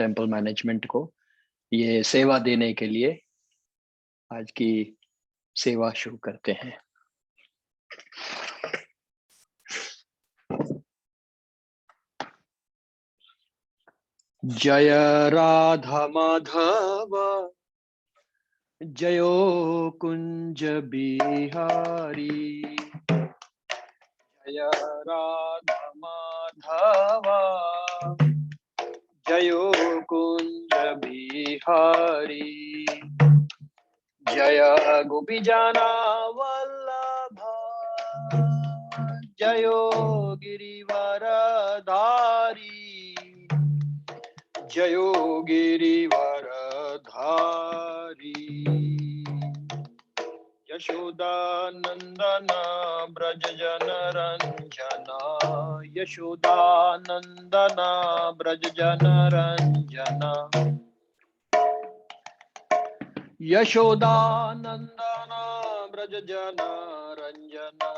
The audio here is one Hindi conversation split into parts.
टेम्पल मैनेजमेंट को ये सेवा देने के लिए आज की सेवा शुरू करते हैं। जय राधा माधव जयो कुंज बिहारी, जय राधा माधव जयो कुंज बिहारी, जय गोपी जना वल्लभा जयो गिरिवर धारी, जयो गिरिवर धारी। यशोदानंदन ब्रज जन रंजना, यशोदानंदन ब्रज जन रंजना, यशोदानंदन ब्रज जन रंजना,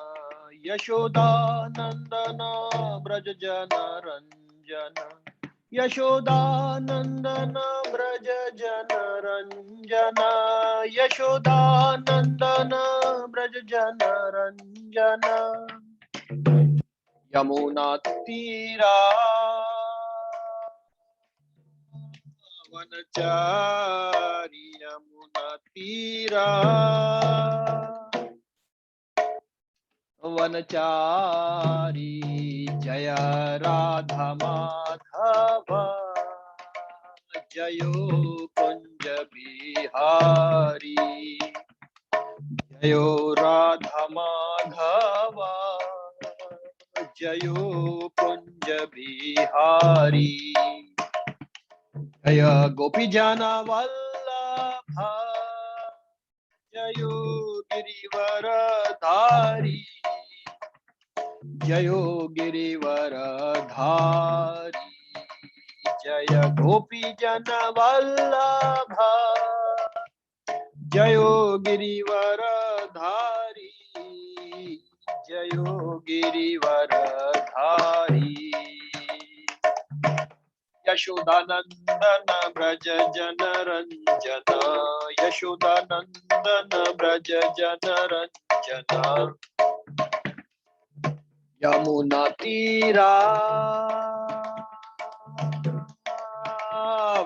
यशोदानंदन ब्रज जन रंजना, यशोदानंदन ब्रज जन रंजना, यशोदानंदन ब्रज जन रंजना। यमुना तीरा वनचारी, यमुना तीरा वनचारी, जय राधा माधव जयो कुंज बिहारी, जयो राधा माधव जयो कुंज बिहारी, जय गोपी जना वल्लभा जयो गिरिवर धारी, जयो गिरिवर धारी, जय गोपी जन वल्लभा जयो गिरिवर धारी, जयो गिरिवर धारी। यशोदानंदन ब्रज जन रंजना, यशोदानंदन ब्रज जन रंजना, यमुना तीरा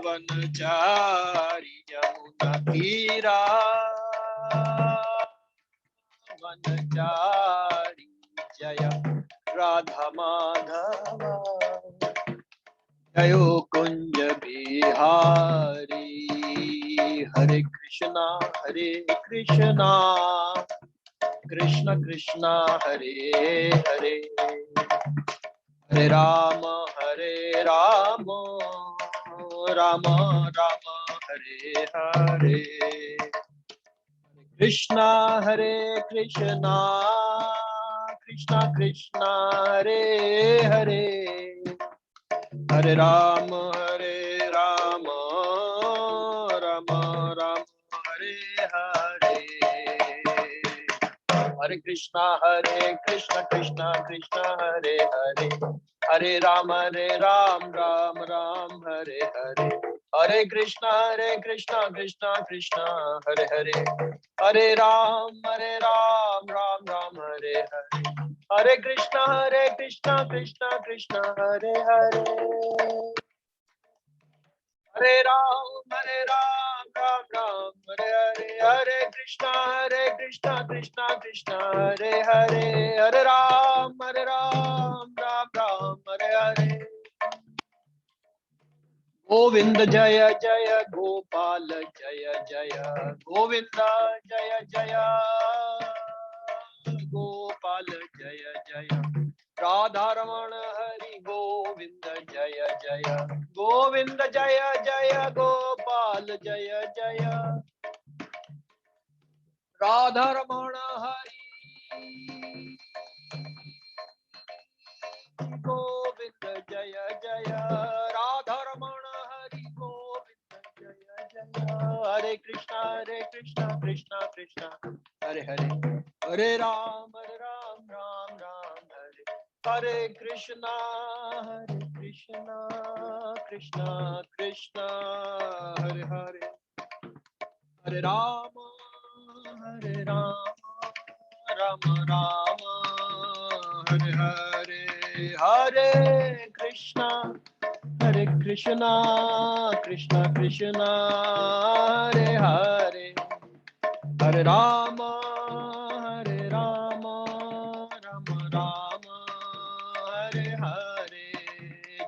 वनचारी, यमुना तीरा वनचारी, जय राधा माधव जयो कुंज बिहारी। हरे कृष्णा कृष्ण कृष्ण हरे हरे, हरे राम राम राम हरे हरे, कृष्णा हरे कृष्णा कृष्ण कृष्ण हरे हरे, हरे राम राम राम हरे हरे, हरे कृष्णा कृष्ण कृष्ण हरे हरे, हरे राम राम राम हरे हरे, हरे कृष्णा कृष्ण कृष्ण हरे हरे, हरे राम राम हरे हरे, हरे कृष्णा कृष्ण कृष्ण हरे हरे, हरे राम राम हरे हरे, हरे कृष्णा कृष्ण कृष्ण हरे हरे, हरे राम राम हरे हरे। गोविंद जय जय गोपाल जय जय गोविंद, जय जय गोपाल जय जय राधारमण हरि गोविंद जय जय गोविंद, जय जय गोपाल जय जय राधारमण हरि गोविंद जय जय राधारमण हरि गोविंद जय जय, हरे कृष्णा कृष्ण कृष्ण हरे हरे, हरे राम राम हरे, हरे Krishna Krishna Krishna, Hare Hare, Hare Rama, Hare Rama, Rama Rama, Hare Hare, Hare Krishna, Krishna Krishna, Hare Hare, Hare Rama, Rama Rama, Hare Hare.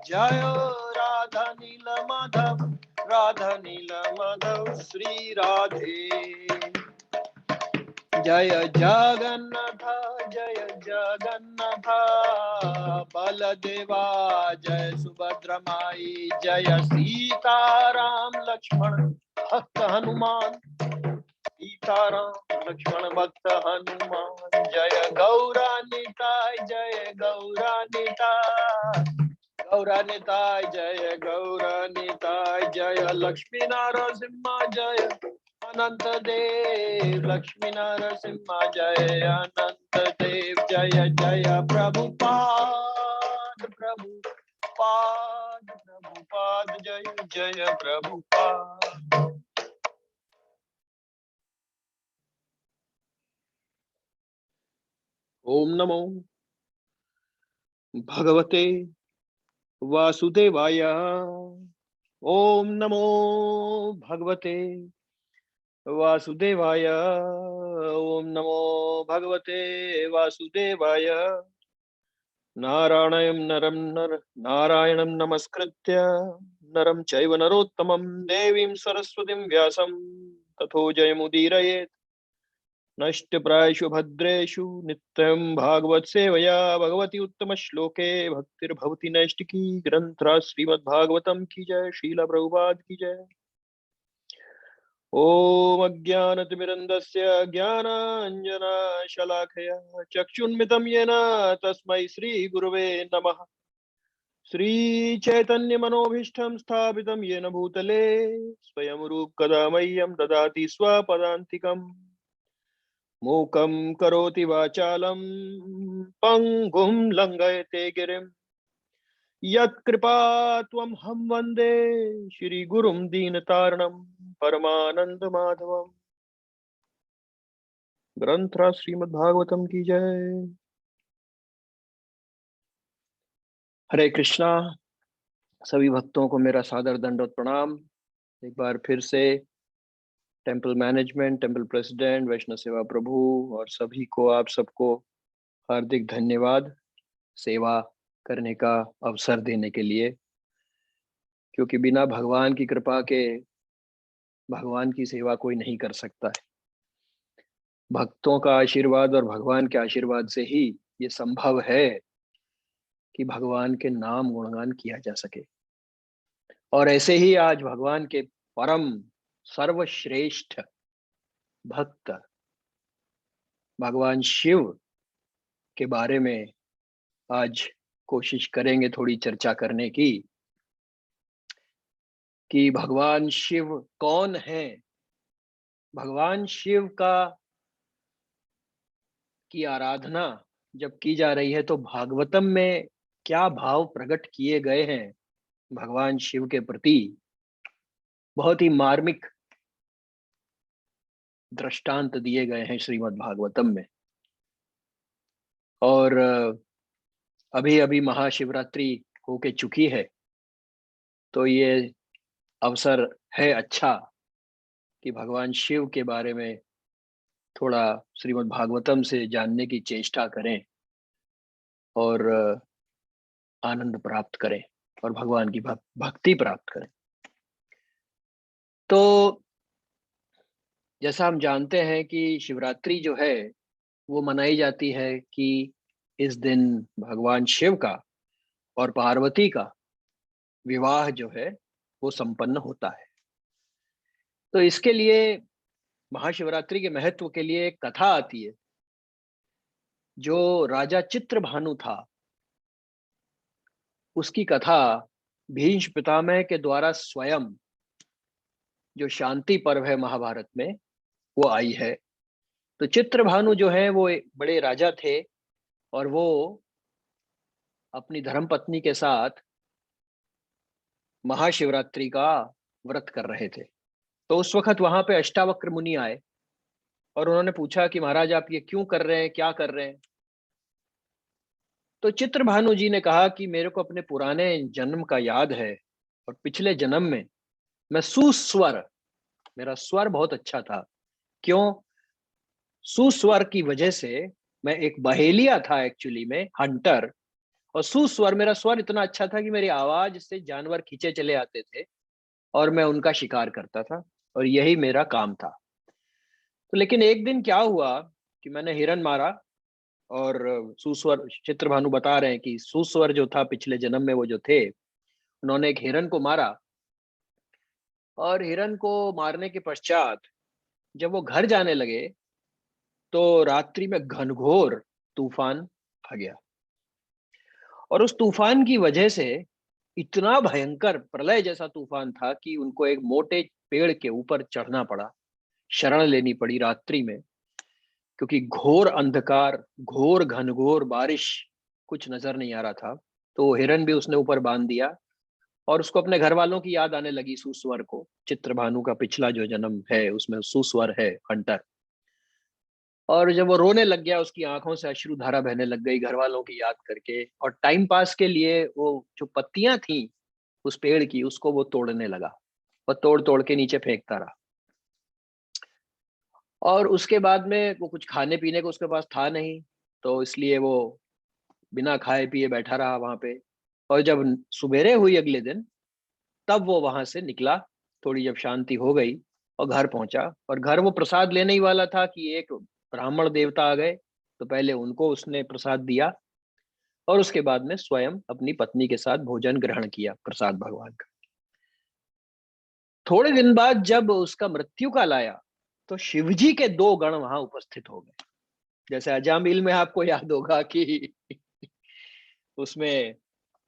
Jaya Radha Nila Madhav, Radha Nila Madhav, Sri Radhe. Jaya Jagannatha, Jaya Jagannatha, Baladeva, Jaya Subhadra Mai, Jaya Sita Ram Lakshman Bhakta Hanuman, Sita Ram Lakshman Bhakta Hanuman. Jaya Gaura Nitai, Jaya Gaura Nitai, Gaura Nitai, Jaya Gaura Nitai, Jaya Lakshmi Narasimha, Jaya अनंत देव, लक्ष्मी नरसिम्हा जय अनंत देव, जय जय प्रभुपाद प्रभुपाद प्रभुपाद, जय जय प्रभुपाद. ओम नमो भगवते वासुदेवाय. ओम नमो भगवते वासुदेवाय. ओम नमो भगवते वासुदेवाय. नारायणं नमस्कृत्य नरं चैव नरोत्तमं, देवीं सरस्वतीं व्यासं ततो जयमुदीरयेत्. नष्टप्रायेषु भद्रेषु नित्यं भागवत सेवया भगवती उत्तम श्लोके भक्तिर्भवति नैष्टिकी. ग्रंथराज श्रीमद्भागवतम की जय. श्रील प्रभुपाद की जय. ओम अज्ञानतिमिरन्दस्य ज्ञानाञ्जनशलाकया चक्षुन्मितं येन तस्मै श्रीगुरवे नमः. श्रीचैतन्यमनोभीष्टं स्थापितं येन भूतले स्वयं रूपकदा मह्यं ददाति स्वपदान्तिकम्. मूकं करोति वाचालं पङ्गुं लङ्घयते गिरिं यत्कृपात्वमहं वन्दे श्रीगुरुं दीनतारिणं परमानंद माधवम. ग्रंथराज श्रीमद्भागवतम की जय. हरे कृष्णा. सभी भक्तों को मेरा सादर दंडवत प्रणाम. एक बार फिर से टेंपल मैनेजमेंट, टेंपल प्रेसिडेंट, वैष्णव सेवा प्रभु और सभी को, आप सबको हार्दिक धन्यवाद सेवा करने का अवसर देने के लिए, क्योंकि बिना भगवान की कृपा के भगवान की सेवा कोई नहीं कर सकता है. भक्तों का आशीर्वाद और भगवान के आशीर्वाद से ही ये संभव है कि भगवान के नाम गुणगान किया जा सके. और ऐसे ही आज भगवान के परम सर्वश्रेष्ठ भक्त भगवान शिव के बारे में आज कोशिश करेंगे थोड़ी चर्चा करने की, कि भगवान शिव कौन है. भगवान शिव की आराधना जब की जा रही है तो भागवतम में क्या भाव प्रकट किए गए हैं भगवान शिव के प्रति, बहुत ही मार्मिक दृष्टांत दिए गए हैं श्रीमद् भागवतम में. और अभी अभी महाशिवरात्रि होके चुकी है, तो ये अवसर है अच्छा कि भगवान शिव के बारे में थोड़ा श्रीमद् भागवतम से जानने की चेष्टा करें और आनंद प्राप्त करें और भगवान की भक्ति प्राप्त करें. तो जैसा हम जानते हैं कि शिवरात्रि जो है वो मनाई जाती है कि इस दिन भगवान शिव का और पार्वती का विवाह जो है वो संपन्न होता है. तो इसके लिए महाशिवरात्रि के महत्व के लिए एक कथा आती है. जो राजा चित्रभानु था उसकी कथा भीष्म पितामह के द्वारा स्वयं, जो शांति पर्व है महाभारत में, वो आई है. तो चित्रभानु जो है वो एक बड़े राजा थे और वो अपनी धर्मपत्नी के साथ महाशिवरात्रि का व्रत कर रहे थे। तो उस वक्त वहां पे अष्टावक्र मुनि आए और उन्होंने पूछा कि महाराज आप ये क्यों कर रहे हैं, क्या कर रहे हैं? तो चित्रभानु जी ने कहा कि मेरे को अपने पुराने जन्म का याद है और पिछले जन्म में मैं सुस्वर, मेरा स्वर बहुत अच्छा था। क्यों? सुस्वर की वजह से मैं एक बहेलिया था, एक्चुअली में हंटर। और सुस्वर, मेरा स्वर इतना अच्छा था कि मेरी आवाज से जानवर खींचे चले आते थे और मैं उनका शिकार करता था और यही मेरा काम था। तो लेकिन एक दिन क्या हुआ कि मैंने हिरन मारा और सुस्वर, चित्रभानु बता रहे हैं कि सुस्वर जो था पिछले जन्म में वो जो थे, उन्होंने एक हिरन को मारा और हिरन को मारने के पश्चात जब वो घर जाने लगे तो रात्रि में घनघोर तूफान आ गया और उस तूफान की वजह से इतना भयंकर प्रलय जैसा तूफान था कि उनको एक मोटे पेड़ के ऊपर चढ़ना पड़ा, शरण लेनी पड़ी रात्रि में, क्योंकि घोर अंधकार, घोर घनघोर बारिश, कुछ नजर नहीं आ रहा था। तो हिरन भी उसने ऊपर बांध दिया और उसको अपने घर वालों की याद आने लगी, सुस्वर को। चित्रभानु का पिछला जो जन्म है उसमें सुस्वर है, हंटर। और जब वो रोने लग गया, उसकी आंखों से अश्रुधारा बहने लग गई घर वालों की याद करके, और टाइम पास के लिए वो जो पत्तियां थी उस पेड़ की, उसको वो तोड़ने लगा। वो तोड़ तोड़ के नीचे फेंकता रहा और उसके बाद में वो कुछ खाने पीने को उसके पास था नहीं, तो इसलिए वो बिना खाए पिए बैठा रहा वहां पे। और जब सुबेरे हुई अगले दिन, तब वो वहां से निकला, थोड़ी जब शांति हो गई और घर पहुंचा। और घर वो प्रसाद लेने ही वाला था कि एक ब्राह्मण देवता आ गए, तो पहले उनको उसने प्रसाद दिया और उसके बाद में स्वयं अपनी पत्नी के साथ भोजन ग्रहण किया, प्रसाद भगवान का। थोड़े दिन बाद जब उसका मृत्यु काल आया तो शिवजी के दो गण वहां उपस्थित हो गए। जैसे अजामिल में आपको याद होगा कि उसमें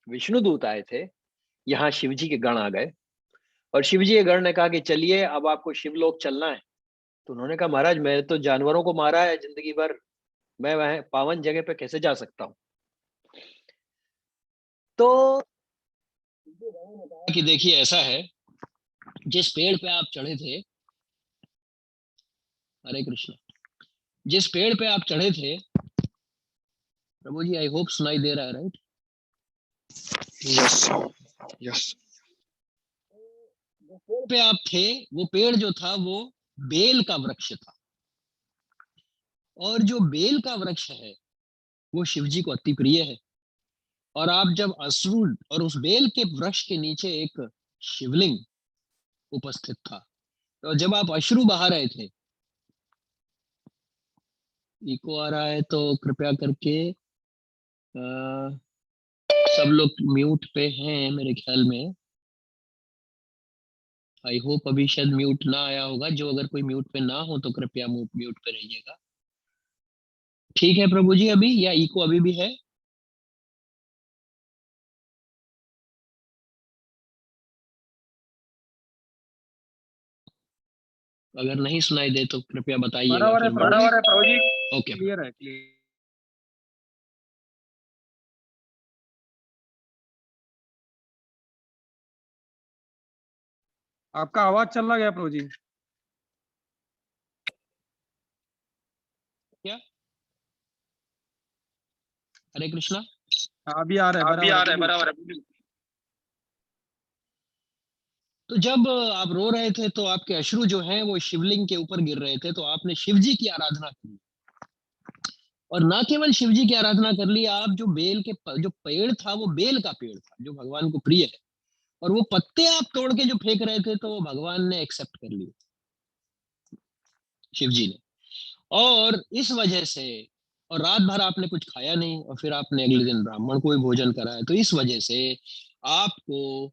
विष्णु दूत आए थे, यहाँ शिवजी के गण आ गए और शिवजी के गण ने कहा कि चलिए अब आपको शिवलोक चलना है। तो उन्होंने कहा महाराज मैं तो जानवरों को मारा है जिंदगी भर, मैं वह पावन जगह पे कैसे जा सकता हूँ? तो कि देखिए ऐसा है, जिस पेड़ पे आप चढ़े थे, हरे कृष्ण, जिस पेड़ पे आप चढ़े थे, प्रभु जी आई होप सुनाई दे रहा है, राइट? Yes yes. जिस पेड़ पे आप थे, वो पेड़ जो था वो बेल का वृक्ष था। और जो बेल का वृक्ष है वो शिव जी को अति प्रिय है। और आप जब अश्रु, और उस बेल के वृक्ष के नीचे एक शिवलिंग उपस्थित था, तो जब आप अश्रु बहा रहे थे, इको आ रहा है तो कृपया करके सब लोग म्यूट पे हैं मेरे ख्याल में। आई होप अभी शायद म्यूट ना आया होगा। जो अगर कोई म्यूट पे ना हो तो कृपया म्यूट पे रहिएगा। ठीक है प्रभु जी, अभी या इको अभी भी है? अगर नहीं सुनाई दे तो कृपया बताइएगा। बराबर है प्रभु जी, ओके। क्लियर है, क्लियर। आपका आवाज चला गया प्रभु जी। क्या? हरे कृष्णा। अभी आ रहा है, बराबर है। तो जब आप रो रहे थे तो आपके अश्रु जो हैं वो शिवलिंग के ऊपर गिर रहे थे, तो आपने शिव जी की आराधना की। और ना केवल शिव जी की आराधना कर ली, आप जो बेल के जो पेड़ था वो बेल का पेड़ था जो भगवान को प्रिय है, और वो पत्ते आप तोड़ के जो फेंक रहे थे तो वो भगवान ने एक्सेप्ट कर लिए, शिव जी ने। और इस वजह से, और रात भर आपने कुछ खाया नहीं और फिर आपने अगले दिन ब्राह्मण को भी भोजन कराया, तो इस वजह से आपको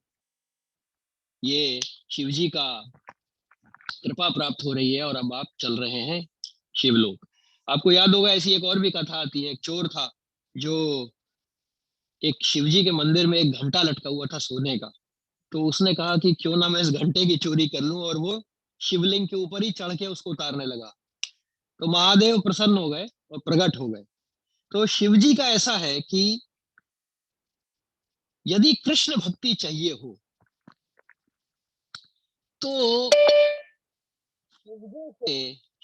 ये शिव जी का कृपा प्राप्त हो रही है और अब आप चल रहे हैं शिवलोक। आपको याद होगा ऐसी एक और भी कथा आती है। एक चोर था जो एक शिवजी के मंदिर में एक घंटा लटका हुआ था सोने का, तो उसने कहा कि क्यों ना मैं इस घंटे की चोरी कर लूं, और वो शिवलिंग के ऊपर ही चढ़ के उसको उतारने लगा। तो महादेव प्रसन्न हो गए और प्रकट हो गए। तो शिवजी का ऐसा है कि यदि कृष्ण भक्ति चाहिए हो तो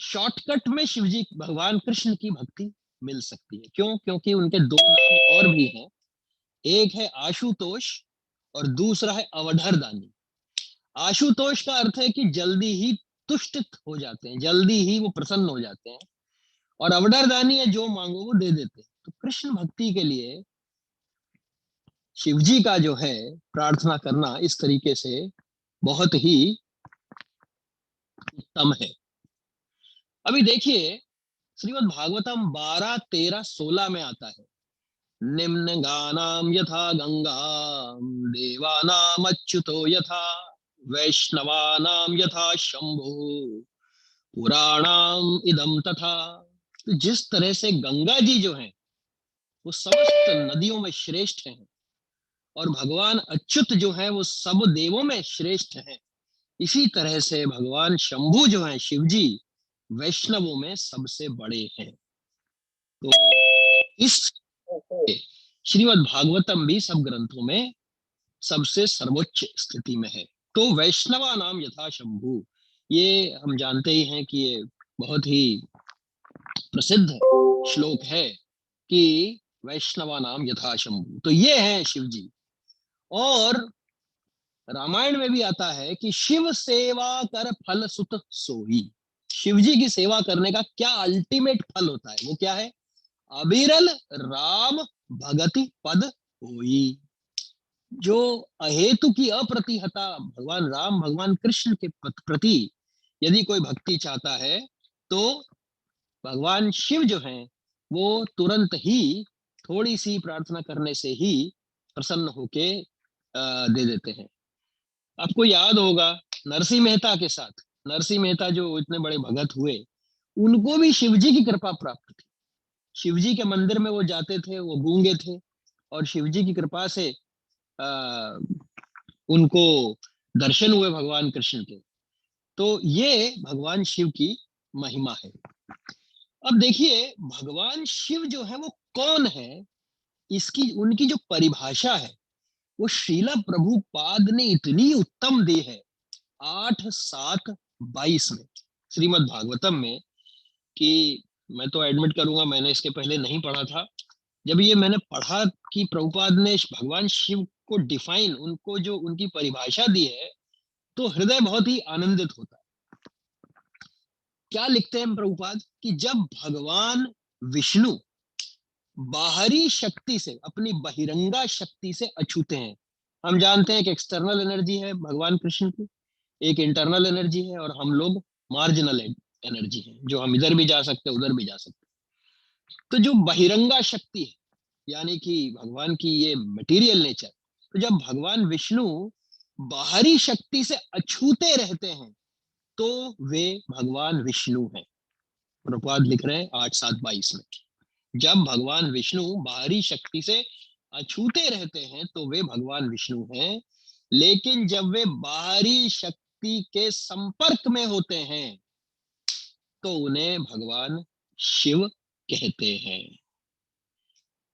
शॉर्टकट में शिवजी भगवान कृष्ण की भक्ति मिल सकती है। क्यों? क्योंकि उनके दो नाम और भी हैं। एक है आशुतोष और दूसरा है अवधरदानी। आशुतोष का अर्थ है कि जल्दी ही तुष्ट हो जाते हैं, जल्दी ही वो प्रसन्न हो जाते हैं। और अवधरदानी है, जो मांगो वो दे देते हैं। तो कृष्ण भक्ति के लिए शिवजी का जो है प्रार्थना करना इस तरीके से बहुत ही उत्तम है। अभी देखिए, श्रीमद् भागवतम 12, 13, 16 में आता है, निम्न गानाम यथा गंगा देवानाम अच्युतो यथा वैष्णवानाम यथा शंभु पुराणाम इदम तथा। तो जिस तरह से गंगा जी जो हैं वो समस्त नदियों में श्रेष्ठ हैं और भगवान अच्युत जो है वो सब देवों में श्रेष्ठ हैं, इसी तरह से भगवान शंभु जो है शिव जी वैष्णवों में सबसे बड़े हैं। तो इस श्रीमद् भागवतम भी सब ग्रंथों में सबसे सर्वोच्च स्थिति में है। तो वैष्णवा नाम यथा शंभु, ये हम जानते ही हैं कि ये बहुत ही प्रसिद्ध श्लोक है कि वैष्णवा नाम यथा शंभु। तो ये है शिव जी। और रामायण में भी आता है कि शिव सेवा कर फल सुत सोई। शिव जी की सेवा करने का क्या अल्टीमेट फल होता है, वो क्या है? अविरल राम भगति पद होई। जो अहेतु की अप्रतिहता भगवान राम भगवान कृष्ण के प्रति यदि कोई भक्ति चाहता है तो भगवान शिव जो हैं वो तुरंत ही थोड़ी सी प्रार्थना करने से ही प्रसन्न होके दे देते हैं। आपको याद होगा नरसिंह मेहता के साथ, नरसिंह मेहता जो इतने बड़े भगत हुए, उनको भी शिवजी की कृपा प्राप्त थी। शिवजी के मंदिर में वो जाते थे, वो गूंगे थे और शिवजी की कृपा से आ, उनको दर्शन हुए भगवान कृष्ण के। तो ये भगवान शिव की महिमा है। अब देखिए, भगवान शिव जो है वो कौन है, इसकी उनकी जो परिभाषा है वो श्रीला प्रभुपाद ने इतनी उत्तम दी है 8:7-22 में श्रीमद् भागवतम में, कि मैं तो एडमिट करूंगा मैंने इसके पहले नहीं पढ़ा था। जब ये मैंने पढ़ा कि प्रभुपाद ने भगवान शिव को डिफाइन, उनको जो उनकी परिभाषा दी है, तो हृदय बहुत ही आनंदित होता है। क्या लिखते हैं प्रभुपाद कि जब भगवान विष्णु बाहरी शक्ति से, अपनी बहिरंगा शक्ति से अछूते हैं। हम जानते हैं कि एक्सटर्नल एनर्जी है भगवान कृष्ण की, एक इंटरनल एनर्जी है, और हम लोग मार्जिनल एनर्जी है, जो हम इधर भी जा सकते हैं उधर भी जा सकते हैं। तो जो बहिरंगा शक्ति है यानी कि भगवान की ये मटेरियल नेचर, तो जब भगवान विष्णु बाहरी शक्ति से अछूते रहते हैं तो वे भगवान विष्णु हैं। प्रभुपाद लिख रहे हैं 8:7-22 में, जब भगवान विष्णु बाहरी शक्ति से अछूते रहते हैं तो वे भगवान विष्णु हैं। लेकिन जब वे बाहरी शक्ति के संपर्क में होते हैं तो उन्हें भगवान शिव कहते हैं।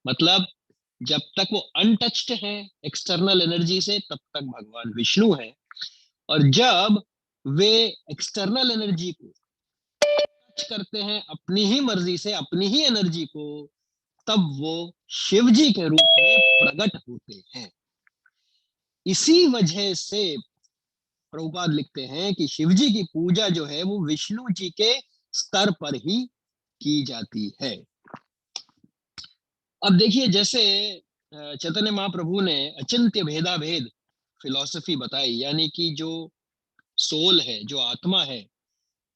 मतलब जब तक वो अनटच्ड है एक्सटर्नल एनर्जी से तब तक भगवान विष्णु है, और जब वे एक्सटर्नल एनर्जी को टच करते हैं अपनी ही मर्जी से, अपनी ही एनर्जी को, तब वो शिव जी के रूप में प्रकट होते हैं। इसी वजह से प्रभुपाद लिखते हैं कि शिव जी की पूजा जो है वो विष्णु जी के स्तर पर ही की जाती है। अब देखिए, जैसे चैतन्य महाप्रभु ने अचिंत्य भेदा भेद फिलॉसफी बताई, यानी कि जो सोल है, जो आत्मा है,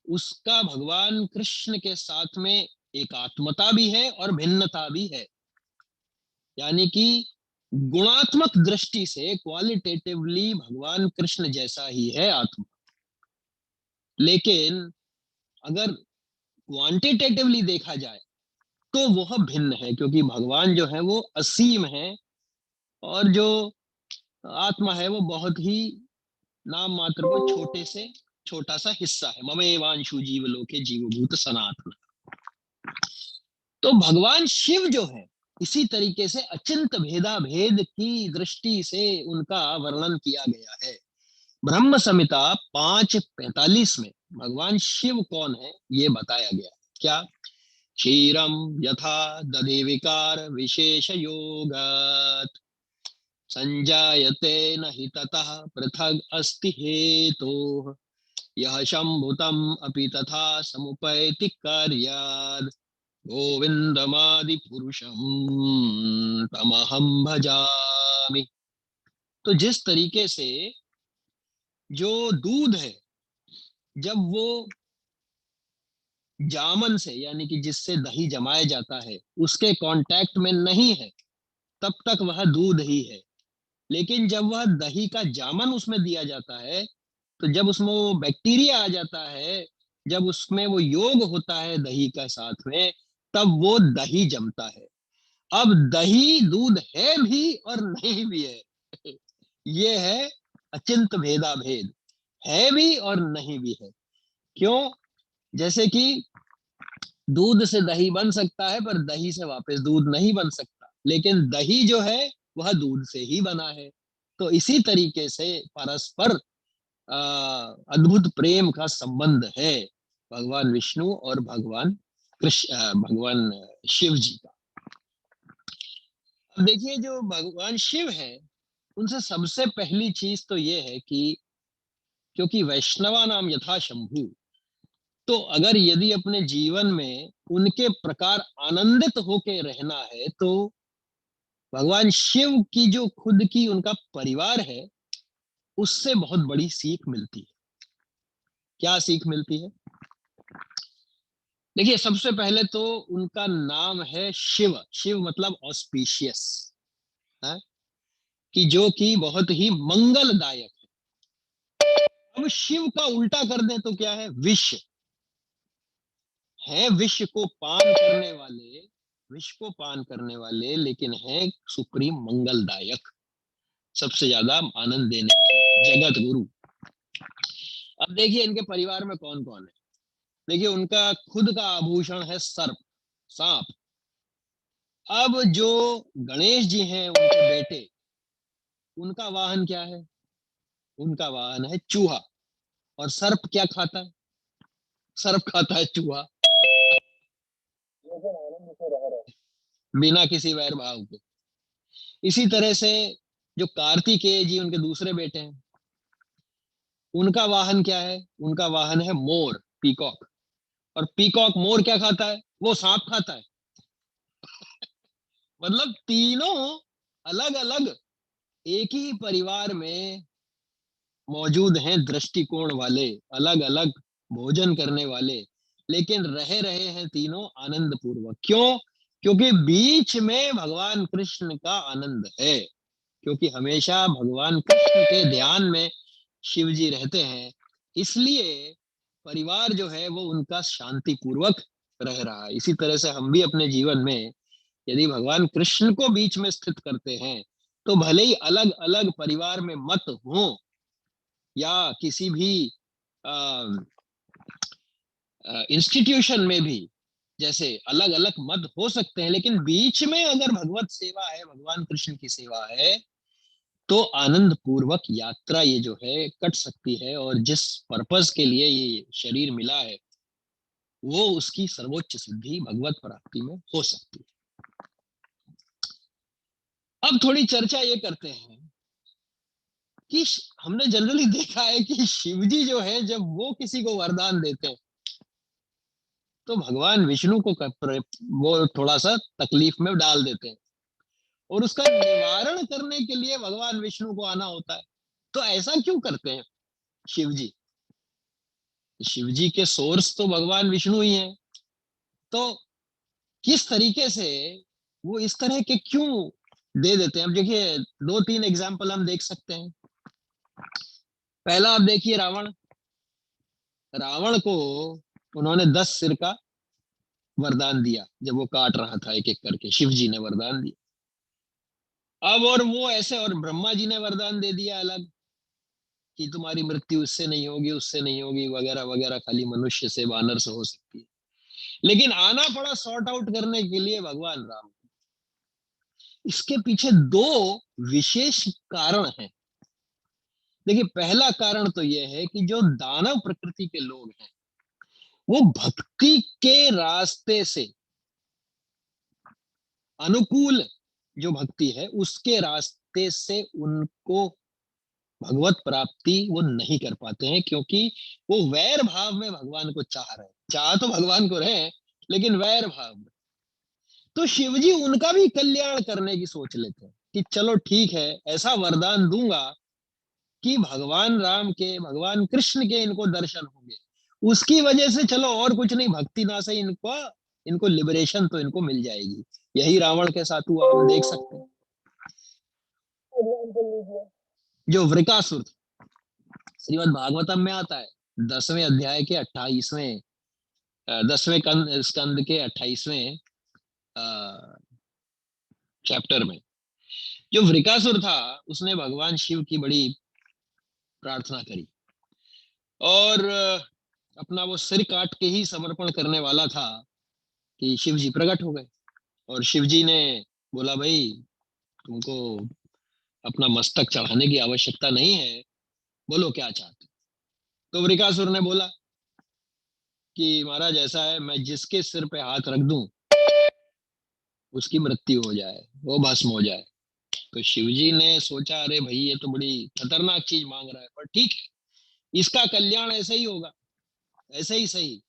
उसका भगवान कृष्ण के साथ में एक आत्मता भी है और भिन्नता भी है। यानी कि गुणात्मक दृष्टि से क्वालिटेटिवली भगवान कृष्ण जैसा ही है आत्मा, लेकिन अगर क्वांटिटेटिवली देखा जाए तो वह भिन्न है, क्योंकि भगवान जो है वो असीम है और जो आत्मा है वो बहुत ही नाम मात्र को छोटे से छोटा सा हिस्सा है। ममेवांशु जीवलोके जीवभूत सनातन। तो भगवान शिव जो है इसी तरीके से अचिंत भेदा भेद की दृष्टि से उनका वर्णन किया गया है। ब्रह्म संहिता 5:45 में भगवान शिव कौन है ये बताया गया। क्या? क्षीरम यथा दधि विकार विशेष योगात् संजायते न हि ततः पृथग अस्ति हेतुः यह शंभुतम अपि तथा समुपैति कार्याद् गोविंदमादि पुरुषम तमहं भजामि। तो जिस तरीके से जो दूध है जब वो जामन से यानी कि जिससे दही जमाया जाता है उसके कांटेक्ट में नहीं है तब तक वह दूध ही है, लेकिन जब वह दही का जामन उसमें दिया जाता है तो जब उसमें वो बैक्टीरिया आ जाता है, जब उसमें वो योग होता है दही का साथ में, तब वो दही जमता है। अब दही दूध है भी और नहीं भी है ये है अचिंत भेदा भेद, है भी और नहीं भी है। क्यों? जैसे कि दूध से दही बन सकता है पर दही से वापस दूध नहीं बन सकता, लेकिन दही जो है वह दूध से ही बना है। तो इसी तरीके से परस्पर अद्भुत प्रेम का संबंध है भगवान विष्णु और भगवान भगवान शिव जी का। अब देखिए जो भगवान शिव है उनसे सबसे पहली चीज तो ये है कि क्योंकि वैष्णवा नाम यथा शंभु, तो अगर यदि अपने जीवन में उनके प्रकार आनंदित होके रहना है तो भगवान शिव की जो खुद की उनका परिवार है उससे बहुत बड़ी सीख मिलती है। क्या सीख मिलती है? देखिए सबसे पहले तो उनका नाम है शिव। शिव मतलब ऑस्पिशियस है कि जो कि बहुत ही मंगलदायक है। अब शिव का उल्टा कर दें तो क्या है? विष है, विष को पान करने वाले, विष को पान करने वाले, लेकिन है सुप्रीम मंगलदायक, सबसे ज्यादा आनंद देने वाले जगत गुरु। अब देखिए इनके परिवार में कौन कौन है। देखिए उनका खुद का आभूषण है सर्प, सांप। अब जो गणेश जी हैं उनके बेटे, उनका वाहन क्या है? उनका वाहन है चूहा। और सर्प क्या खाता है? सर्प खाता है चूहा, बिना किसी वैर भाव के। इसी तरह से जो कार्तिकेय जी उनके दूसरे बेटे हैं, उनका वाहन क्या है? उनका वाहन है मोर, पीकॉक। और पीकॉक मोर क्या खाता है? वो सांप खाता है। मतलब तीनों अलग अलग एक ही परिवार में मौजूद हैं, दृष्टिकोण वाले, अलग अलग भोजन करने वाले, लेकिन रहे हैं तीनों आनंद पूर्वक। क्यों? क्योंकि बीच में भगवान कृष्ण का आनंद है, क्योंकि हमेशा भगवान कृष्ण के ध्यान में शिव जी रहते हैं, इसलिए परिवार जो है वो उनका शांति पूर्वक रह रहा है। इसी तरह से हम भी अपने जीवन में यदि भगवान कृष्ण को बीच में स्थित करते हैं तो भले ही अलग अलग परिवार में मत हो या किसी भी इंस्टीट्यूशन में भी जैसे अलग अलग मत हो सकते हैं, लेकिन बीच में अगर भगवत सेवा है, भगवान कृष्ण की सेवा है, तो आनंद पूर्वक यात्रा ये जो है कट सकती है और जिस पर्पस के लिए ये शरीर मिला है वो उसकी सर्वोच्च सिद्धि भगवत प्राप्ति में हो सकती है। अब थोड़ी चर्चा ये करते हैं कि हमने जनरली देखा है कि शिवजी जो है जब वो किसी को वरदान देते हैं तो भगवान विष्णु को वो थोड़ा सा तकलीफ में डाल देते हैं और उसका निवारण करने के लिए भगवान विष्णु को आना होता है। तो ऐसा क्यों करते हैं शिवजी? शिवजी के सोर्स तो भगवान विष्णु ही हैं, तो किस तरीके से वो इस तरह के क्यों दे देते हैं? अब देखिए 2-3 एग्जाम्पल हम देख सकते हैं। पहला आप देखिए रावण। रावण को उन्होंने 10 सिर का वरदान दिया जब वो काट रहा था एक एक करके, शिव जी ने वरदान दिया। अब और वो ऐसे, और ब्रह्मा जी ने वरदान दे दिया अलग कि तुम्हारी मृत्यु इससे नहीं होगी, उससे नहीं होगी, वगैरह वगैरह, खाली मनुष्य से, वानर से हो सकती है। लेकिन आना पड़ा सॉर्ट आउट करने के लिए भगवान राम। इसके पीछे 2 विशेष कारण हैं। देखिए, पहला कारण तो यह है कि जो दानव प्रकृति के लोग हैं वो भक्ति के रास्ते से अनुकूल, जो भक्ति है उसके रास्ते से उनको भगवत प्राप्ति वो नहीं कर पाते हैं, क्योंकि वो वैर भाव में भगवान को चाह रहे हैं। चाह तो भगवान को रहे हैं, लेकिन वैर भाव में। तो शिव जी उनका भी कल्याण करने की सोच लेते हैं कि चलो ठीक है, ऐसा वरदान दूंगा कि भगवान राम के, भगवान कृष्ण के इनको दर्शन होंगे, उसकी वजह से चलो और कुछ नहीं, भक्ति ना से इनको इनको लिबरेशन तो इनको मिल जाएगी। यही रावण के साथ हुआ, आप देख सकते हैं। जो वृकासुर था, श्रीमद् भागवतम में आता है 10वें अध्याय के 28वें 10वें स्कंद के 28वें चैप्टर में, जो वृकासुर था उसने भगवान शिव की बड़ी प्रार्थना करी और अपना वो सिर काट के ही समर्पण करने वाला था कि शिव जी प्रकट हो गए। और शिव जी ने बोला, भाई तुमको अपना मस्तक चढ़ाने की आवश्यकता नहीं है, बोलो क्या चाहते हो। तो वृकासुर ने बोला कि महाराज ऐसा है, मैं जिसके सिर पे हाथ रख दूं उसकी मृत्यु हो जाए, वो भस्म हो जाए। तो शिवजी ने सोचा, अरे भाई ये तो बड़ी खतरनाक चीज मांग रहा है, पर ठीक है, इसका कल्याण ऐसे ही होगा, ऐसे ही सही।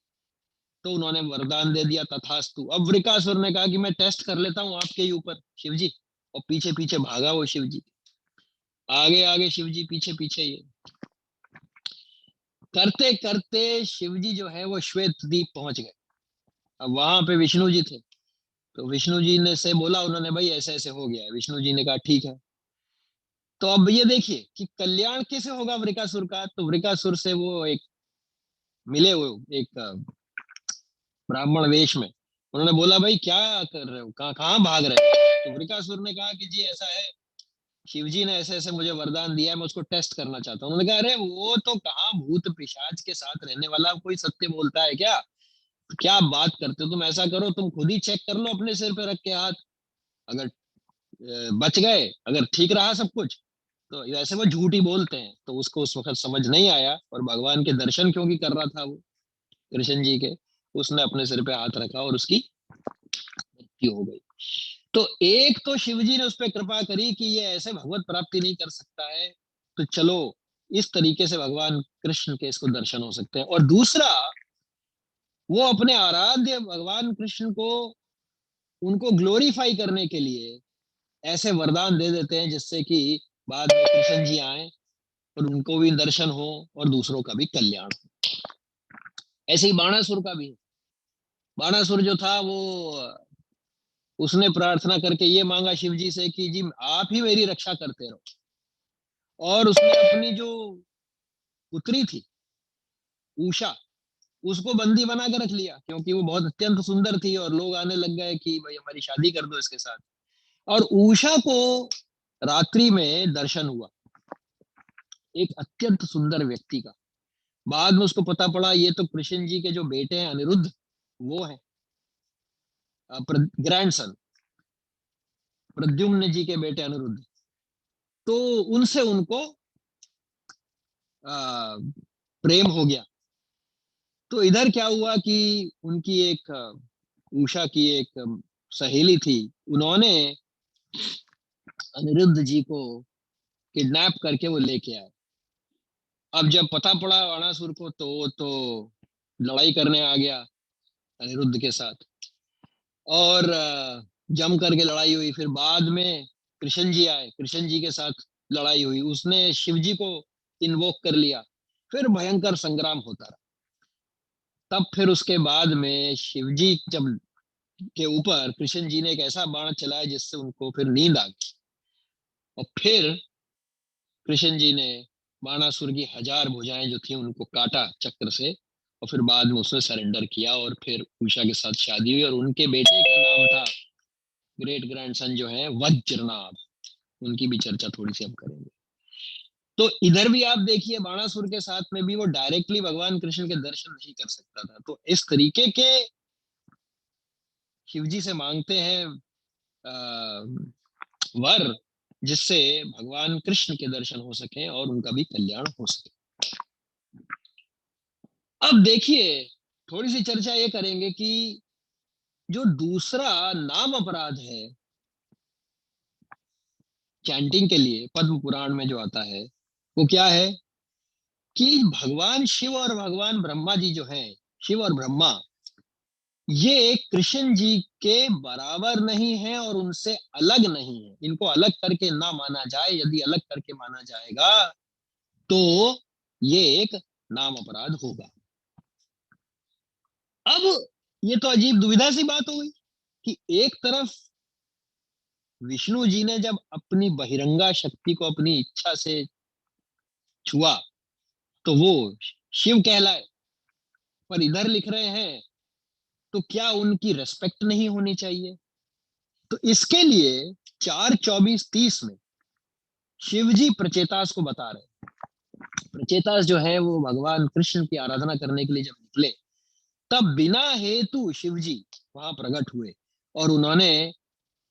तो उन्होंने वरदान दे दिया, तथास्तु। अब वृकासुर ने कहा कि मैं टेस्ट कर लेता हूँ आपके ही ऊपर शिवजी, और पीछे पीछे भागा वो शिवजी, आगे आगे शिवजी पीछे पीछे। ये करते करते शिवजी जो है वो श्वेत द्वीप पहुंच गए। अब वहां पे विष्णु जी थे, तो विष्णु जी ने से बोला उन्होंने, भाई ऐसे ऐसे हो गया है। विष्णु जी ने कहा ठीक है। तो अब ये देखिए कि कल्याण कैसे होगा वृकासुर का। तो वृकासुर से वो एक मिले, वो एक ब्राह्मण वेश में, उन्होंने बोला, भाई क्या कर रहे हो, कहाँ कहाँ भाग रहे हो। तो वृकासुर ने कहा कि जी ऐसा है, शिवजी ने ऐसे ऐसे मुझे वरदान दिया है, मैं उसको टेस्ट करना चाहता हूँ। उन्होंने कहा, अरे वो तो कहाँ भूत पिशाच के साथ रहने वाला कोई सत्य बोलता है क्या, क्या बात करते हो तुम। ऐसा करो, तुम खुद ही चेक कर लो अपने सिर पे रख के हाथ, अगर बच गए, अगर ठीक रहा सब कुछ, तो वैसे वो झूठ ही बोलते हैं। तो उसको उस वक्त समझ नहीं आया, और भगवान के दर्शन क्योंकि कर रहा था वो कृष्ण जी के, उसने अपने सिर पे हाथ रखा और उसकी मृत्यु हो गई। तो एक तो शिव जी ने उस पर कृपा करी कि ये ऐसे भगवत प्राप्ति नहीं कर सकता है, तो चलो इस तरीके से भगवान कृष्ण के इसको दर्शन हो सकते हैं। और दूसरा, वो अपने आराध्य भगवान कृष्ण को, उनको ग्लोरीफाई करने के लिए ऐसे वरदान दे देते हैं जिससे कि बाद में कृष्ण जी आए और उनको भी दर्शन हो और दूसरों का भी कल्याण हो। ऐसे ही बाणासुर का भी। बाणासुर जो था वो, उसने प्रार्थना करके ये मांगा शिव जी से कि जी आप ही मेरी रक्षा करते रहो। और उसने अपनी जो पुत्री थी उषा, उसको बंदी बना के रख लिया, क्योंकि वो बहुत अत्यंत सुंदर थी और लोग आने लग गए कि भाई हमारी शादी कर दो इसके साथ। और उषा को रात्रि में दर्शन हुआ एक अत्यंत सुंदर व्यक्ति का। बाद में उसको पता पड़ा ये तो कृष्ण जी के जो बेटे हैं अनिरुद्ध, वो है ग्रैंडसन, प्रद्युम्न जी के बेटे अनिरुद्ध। तो उनसे उनको आ, प्रेम हो गया। तो इधर क्या हुआ कि उनकी एक उषा की एक सहेली थी, उन्होंने अनिरुद्ध जी को किडनैप करके वो लेके आए। अब जब पता पड़ा अणासुर को, तो वो तो लड़ाई करने आ गया अनिरुद्ध के साथ, और जम करके लड़ाई हुई। फिर बाद में कृष्ण जी आए, कृष्ण जी के साथ लड़ाई हुई, उसने शिव जी को इन्वोक कर लिया। फिर भयंकर संग्राम होता रहा। तब फिर उसके बाद में शिव जी जब के ऊपर कृष्ण जी ने एक ऐसा बाण चलाया जिससे उनको फिर नींद आ गई। और फिर कृष्ण जी ने बाणासुर की 1000 भुजाएं जो थी उनको काटा चक्र से, और फिर बाद में उसने सरेंडर किया और फिर उषा के साथ शादी हुई। और उनके बेटे का नाम था, ग्रेट ग्रैंडसन जो है, वज्रनाभ। उनकी भी चर्चा थोड़ी सी हम करेंगे। तो इधर भी आप देखिए, बाणासुर के साथ में भी वो डायरेक्टली भगवान कृष्ण के दर्शन नहीं कर सकता था। तो इस तरीके के शिवजी से मांगते हैं वर, जिससे भगवान कृष्ण के दर्शन हो सके और उनका भी कल्याण हो सके। अब देखिए, थोड़ी सी चर्चा ये करेंगे कि जो दूसरा नाम अपराध है चैंटिंग के लिए पद्म पुराण में जो आता है, वो क्या है कि भगवान शिव और भगवान ब्रह्मा जी जो हैं, शिव और ब्रह्मा, ये कृष्ण जी के बराबर नहीं है और उनसे अलग नहीं है। इनको अलग करके ना माना जाए, यदि अलग करके माना जाएगा तो ये एक नाम अपराध होगा। अब ये तो अजीब दुविधा सी बात हो गई कि एक तरफ विष्णु जी ने जब अपनी बहिरंगा शक्ति को अपनी इच्छा से छुआ तो वो शिव कहलाए, पर इधर लिख रहे हैं तो क्या उनकी रेस्पेक्ट नहीं होनी चाहिए? तो इसके लिए 4:24:30 में शिव जी प्रचेतास को बता रहे हैं। प्रचेतास जो है वो भगवान कृष्ण की आराधना करने के लिए जब निकले, तब बिना हेतु शिव जी वहां प्रकट हुए और उन्होंने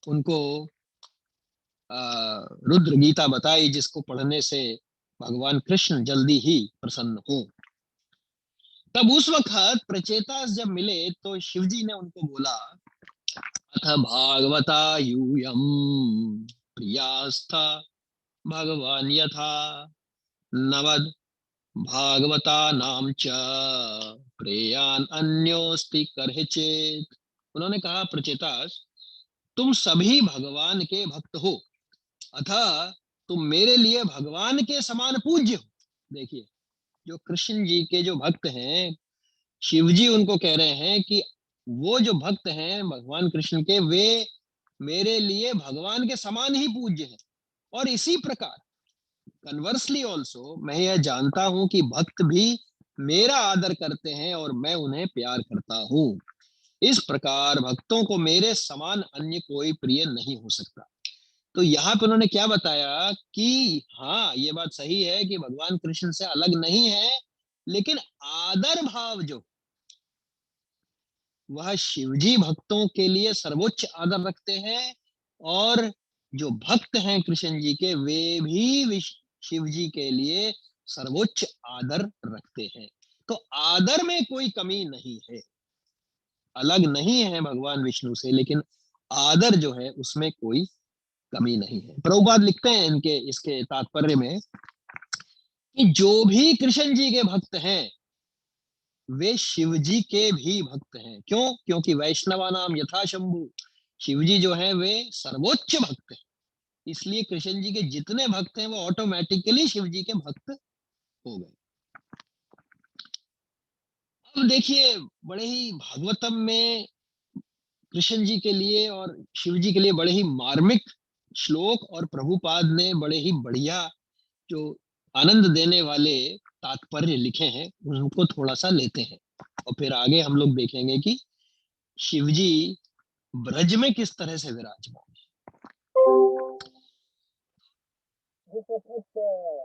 उनको रुद्र गीता बताई, जिसको पढ़ने से भगवान कृष्ण जल्दी ही प्रसन्न हो। तब उस वक्त प्रचेतास जब मिले तो शिवजी ने उनको बोला, अथ भागवता यूयम प्रियास्था भगवान यथा नवद भागवता नाम च प्रेयान अन्योस्ति करहिचेत। उन्होंने कहा, प्रचेतास, तुम सभी भगवान के भक्त हो, अतः तुम मेरे लिए भगवान के समान पूज्य हो। देखिए, जो कृष्ण जी के जो भक्त हैं, शिव जी उनको कह रहे हैं कि वो जो भक्त हैं भगवान कृष्ण के, वे मेरे लिए भगवान के समान ही पूज्य हैं। और इसी प्रकार कन्वर्सली ऑल्सो मैं यह जानता हूं कि भक्त भी मेरा आदर करते हैं और मैं उन्हें प्यार करता हूं। इस प्रकार भक्तों को मेरे समान अन्य कोई प्रिय नहीं हो सकता। तो यहाँ पे उन्होंने क्या बताया कि हाँ, ये बात सही है कि भगवान कृष्ण से अलग नहीं है, लेकिन आदर भाव जो वह शिवजी भक्तों के लिए सर्वोच्च आदर रखते हैं, और जो भक्त हैं कृष्ण जी के, वे भी शिव जी के लिए सर्वोच्च आदर रखते हैं। तो आदर में कोई कमी नहीं है, अलग नहीं है भगवान विष्णु से, लेकिन आदर जो है उसमें कोई कमी नहीं है। प्रभुपाद लिखते हैं इनके इसके तात्पर्य में कि जो भी कृष्ण जी के भक्त हैं वे शिव जी के भी भक्त हैं। क्यों? क्योंकि वैष्णवा नाम यथा शंभु, शिव जी जो है वे सर्वोच्च भक्त हैं, इसलिए कृष्ण जी के जितने भक्त हैं वो ऑटोमेटिकली शिव जी के भक्त हो गए। अब देखिए, बड़े ही भागवतम में कृष्ण जी के लिए और शिव जी के लिए बड़े ही मार्मिक श्लोक और प्रभुपाद ने बड़े ही बढ़िया जो आनंद देने वाले तात्पर्य लिखे हैं, उनको थोड़ा सा लेते हैं और फिर आगे हम लोग देखेंगे कि शिवजी ब्रज में किस तरह से विराजमान है।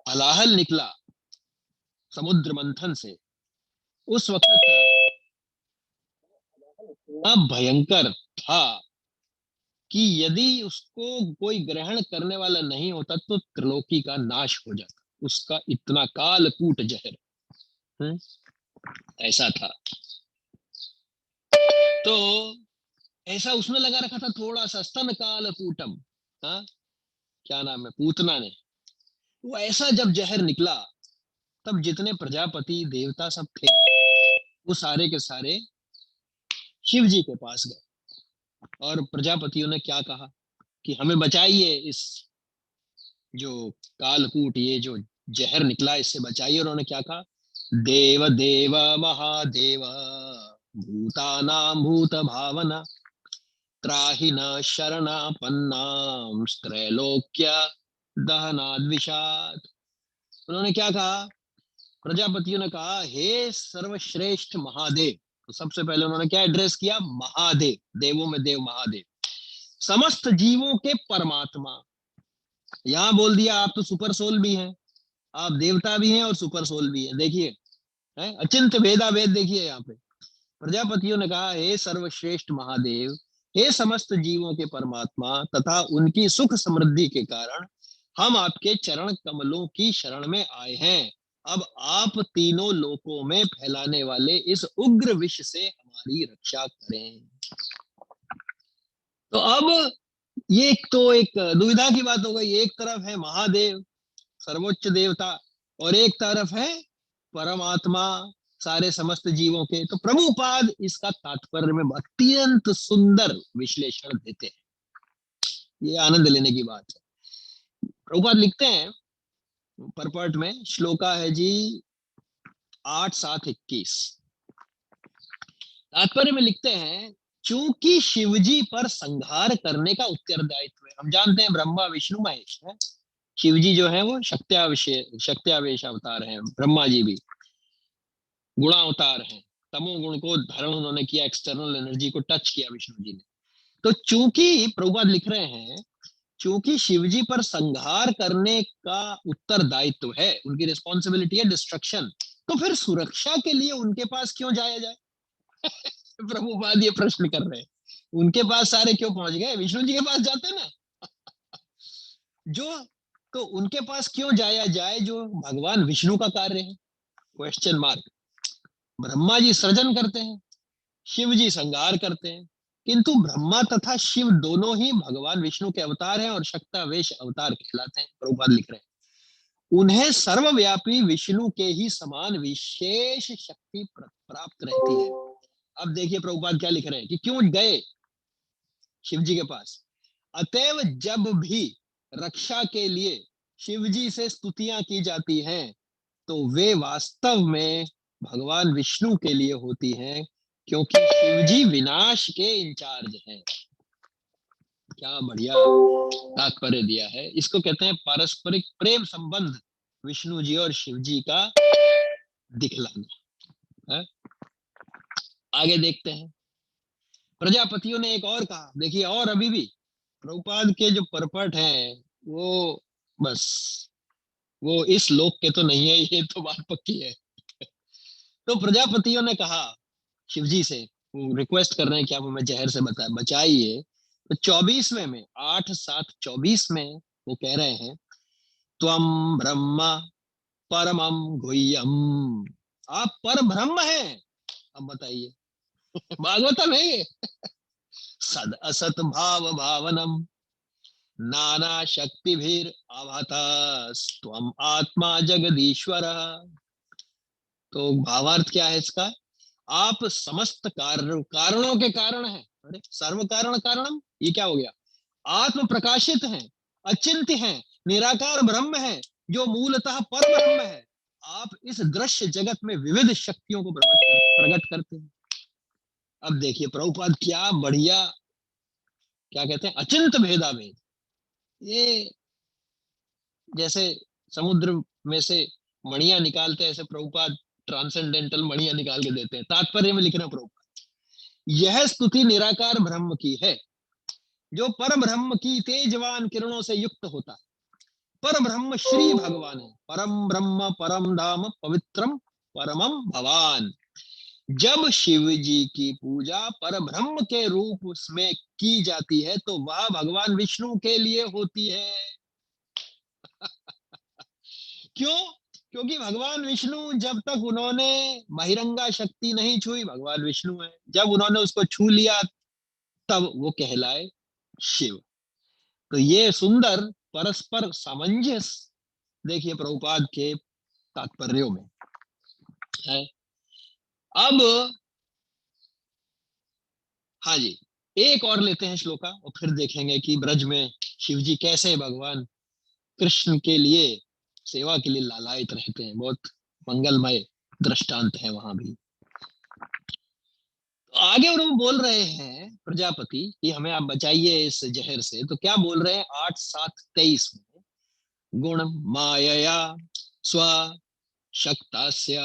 हलाहल निकला समुद्र मंथन से, उस वक्त इतना भयंकर था कि यदि उसको कोई ग्रहण करने वाला नहीं होता तो त्रिलोकी का नाश हो जाता। उसका इतना कालकूट जहर ऐसा था। तो ऐसा उसने लगा रखा था थोड़ा सा स्तन कालकूटम, हाँ, क्या नाम है, पूतना ने। वो ऐसा जब जहर निकला, तब जितने प्रजापति देवता सब थे वो सारे के सारे शिव जी के पास गए और प्रजापतियों ने क्या कहा कि हमें बचाइए, इस जो कालकूट, ये जो जहर निकला, इससे बताइए। उन्होंने क्या कहा, देव देव महादेव भूतानां भूत भावना त्राहि न शरणापन्नां त्रैलोक्य दहनाद्विषात्। उन्होंने क्या कहा, प्रजापतियों ने कहा, हे सर्वश्रेष्ठ महादेव। तो सबसे पहले उन्होंने क्या एड्रेस किया, महादेव, देवों में देव महादेव, समस्त जीवों के परमात्मा। यहां बोल दिया आप तो सुपर सोल भी हैं, आप देवता भी हैं और सुपर सोल भी हैं। देखिए, अचिंत्य भेदा भेद। देखिए यहाँ पे प्रजापतियों ने कहा, हे सर्वश्रेष्ठ महादेव, हे समस्त जीवों के परमात्मा तथा उनकी सुख समृद्धि के कारण हम आपके चरण कमलों की शरण में आए हैं। अब आप तीनों लोकों में फैलाने वाले इस उग्र विष से हमारी रक्षा करें। तो अब ये एक दुविधा की बात हो गई। एक तरफ है महादेव सर्वोच्च देवता और एक तरफ है परमात्मा सारे समस्त जीवों के। तो प्रभुपाद इसका तात्पर्य में अत्यंत सुंदर विश्लेषण देते हैं। ये आनंद लेने की बात है। प्रभुपाद लिखते हैं परपट में, श्लोका है जी 8-7-21। तात्पर्य में लिखते हैं, चूंकि शिवजी पर संहार करने का उत्तरदायित्व है। हम जानते हैं ब्रह्मा विष्णु महेश है, शिवजी जो है वो शक्त्यावेश अवतार हैं, ब्रह्मा जी भी गुणावतार हैं। तमोगुण को धारण उन्होंने किया, एक्सटर्नल एनर्जी को टच किया विष्णु जी ने। तो चूंकि प्रभुपाद लिख रहे हैं, चूंकि शिवजी पर संहार करने का उत्तरदायित्व है, उनकी रिस्पॉन्सिबिलिटी है डिस्ट्रक्शन, तो फिर सुरक्षा के लिए उनके पास क्यों जाया जाए? प्रभुपाद ये प्रश्न कर रहे हैं, उनके पास सारे क्यों पहुंच गए? विष्णु जी के पास जाते ना। जो तो उनके पास क्यों जाया जाए जो भगवान विष्णु का कार्य है? Question mark. ब्रह्मा जी सृजन करते हैं, शिव जी संहार करते हैं, किंतु ब्रह्मा तथा शिव दोनों ही भगवान विष्णु के अवतार हैं और शक्तावेश अवतार कहलाते हैं। प्रभुपाद लिख रहे हैं, उन्हें सर्वव्यापी विष्णु के ही समान विशेष शक्ति प्राप्त रहती है। अब देखिए प्रभुपाद क्या लिख रहे हैं कि क्यों गए शिव जी के पास। अतएव जब भी रक्षा के लिए शिवजी से स्तुतियां की जाती हैं तो वे वास्तव में भगवान विष्णु के लिए होती हैं, क्योंकि शिवजी विनाश के इंचार्ज हैं। क्या बढ़िया तात्पर्य दिया है। इसको कहते हैं पारस्परिक प्रेम संबंध विष्णु जी और शिव जी का दिखलाना है। आगे देखते हैं, प्रजापतियों ने एक और कहा। देखिए, और अभी भी प्रभुपाद के जो परपट हैं वो बस वो इस लोक के तो नहीं है, ये तो बात पक्की है। तो प्रजापतियों ने कहा शिवजी से, वो रिक्वेस्ट कर रहे हैं कि आप हमें जहर से बचाइए। तो 24वें में 8-7-24 में वो कह रहे हैं, त्वम ब्रह्मा परमम गुह्यम, आप पर ब्रह्म हैं। अब बताइए, भागवतम है ये। सद असत भाव भावनम नाना शक्ति भीर अवतस्त्वम आत्मा जगदीश्वर। तो भावार्थ क्या है इसका? आप समस्त कारणों के कारण हैं। अरे सर्व कारण कारणम, ये क्या हो गया? आत्म प्रकाशित हैं, अचिंत्य हैं, निराकार ब्रह्म है जो मूलतः पर ब्रह्म है। आप इस दृश्य जगत में विविध शक्तियों को प्रकट करते हैं। अब देखिए प्रभुपाद क्या बढ़िया, क्या कहते हैं, अचिंत भेदाभेद। ये जैसे समुद्र में से मणियां निकालते हैं, ऐसे प्रभुपाद ट्रांसेंडेंटल मणियां निकाल के देते हैं। तात्पर्य में लिख रहे हैं प्रभुपाद, यह स्तुति निराकार ब्रह्म की है जो पर ब्रह्म की तेजवान किरणों से युक्त होता है। पर ब्रह्म श्री भगवान है, परम ब्रह्म परम धाम पवित्रम परमम भवान। जब शिव जी की पूजा पर ब्रह्म के रूप में की जाती है तो वह भगवान विष्णु के लिए होती है। क्यों? क्योंकि भगवान विष्णु जब तक उन्होंने बहिरंगा शक्ति नहीं छुई, भगवान विष्णु है। जब उन्होंने उसको छू लिया तब वो कहलाए शिव। तो ये सुंदर परस्पर सामंजस्य देखिए प्रभुपाद के तात्पर्यों में है। अब हाँ जी, एक और लेते हैं श्लोका और फिर देखेंगे कि ब्रज में शिवजी कैसे भगवान कृष्ण के लिए सेवा के लिए लालायित रहते हैं। बहुत मंगलमय दृष्टांत है वहां भी। तो आगे उन्होंने बोल रहे हैं प्रजापति कि हमें आप बचाइए इस जहर से। तो क्या बोल रहे हैं 8-7-23 में, गुण मायया स्व शक्तास्य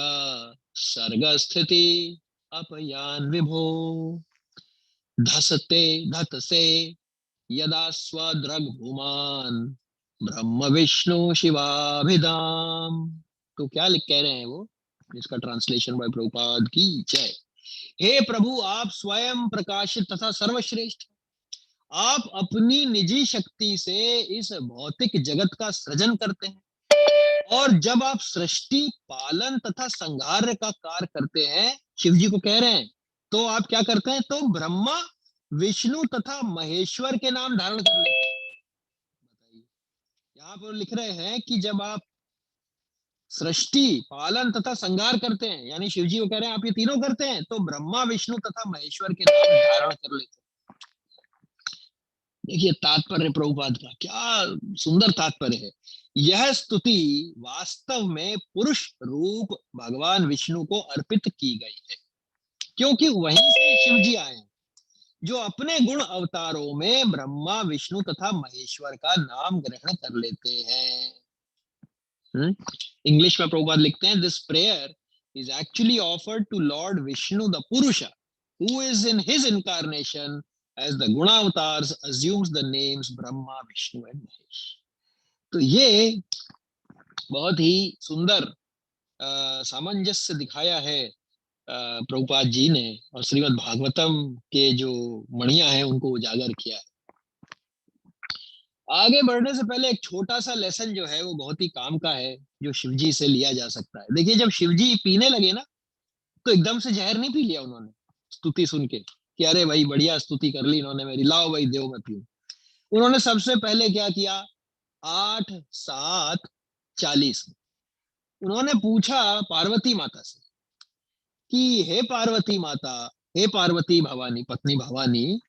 सर्ग स्थिति अपयान विभो धसते धतसे यदा स्वद्रग भूमान ब्रह्म विष्णु शिवाभिधाम। तो क्या लिख कह रहे हैं वो, इसका ट्रांसलेशन बाय प्रभुपाद की जय। हे प्रभु, आप स्वयं प्रकाशित तथा सर्वश्रेष्ठ, आप अपनी निजी शक्ति से इस भौतिक जगत का सृजन करते हैं, और जब आप सृष्टि, पालन तथा संहार का कार्य करते हैं, शिव जी को कह रहे हैं, तो आप क्या करते हैं? तो ब्रह्मा, विष्णु तथा महेश्वर के नाम धारण कर लेते हैं। बताइए, यहाँ पर लिख रहे हैं कि जब आप सृष्टि, पालन तथा संहार करते हैं, यानी शिव जी को कह रहे हैं आप ये तीनों करते हैं, तो ब्रह्मा, विष्णु तथा महेश्वर के नाम धारण कर लेते हैं। देखिए तात्पर्य प्रभुपाद का क्या सुंदर तात्पर्य है। यह स्तुति वास्तव में पुरुष रूप भगवान विष्णु को अर्पित की गई है, क्योंकि वहीं से शिव जी आए हैं, जो अपने गुण अवतारों में ब्रह्मा, विष्णु तथा महेश्वर का नाम ग्रहण कर लेते हैं। इंग्लिश में प्रभुपाद लिखते हैं, this prayer is actually offered to Lord Vishnu the Purusha, who is in his incarnation as the Gunavatars assumes the names Brahma, Vishnu and Mahesh. तो ये बहुत ही सुंदर सामंजस्य दिखाया है प्रभुपाद जी ने, और श्रीमद् भागवतम के जो मणियां हैं उनको उजागर किया है। आगे बढ़ने से पहले एक छोटा सा लेसन जो है वो बहुत ही काम का है, जो शिवजी से लिया जा सकता है। देखिए, जब शिवजी पीने लगे ना, तो एकदम से जहर नहीं पी लिया उन्होंने स्तुति सुन के कि अरे भाई बढ़िया स्तुति कर ली इन्होंने मेरी, लाओ भाई देव मैं पीऊं। उन्होंने सबसे पहले क्या किया? 8:7:40 उन्होंने पूछा पार्वती माता से कि हे पार्वती माता, हे पार्वती भवानी, पत्नी भवानी,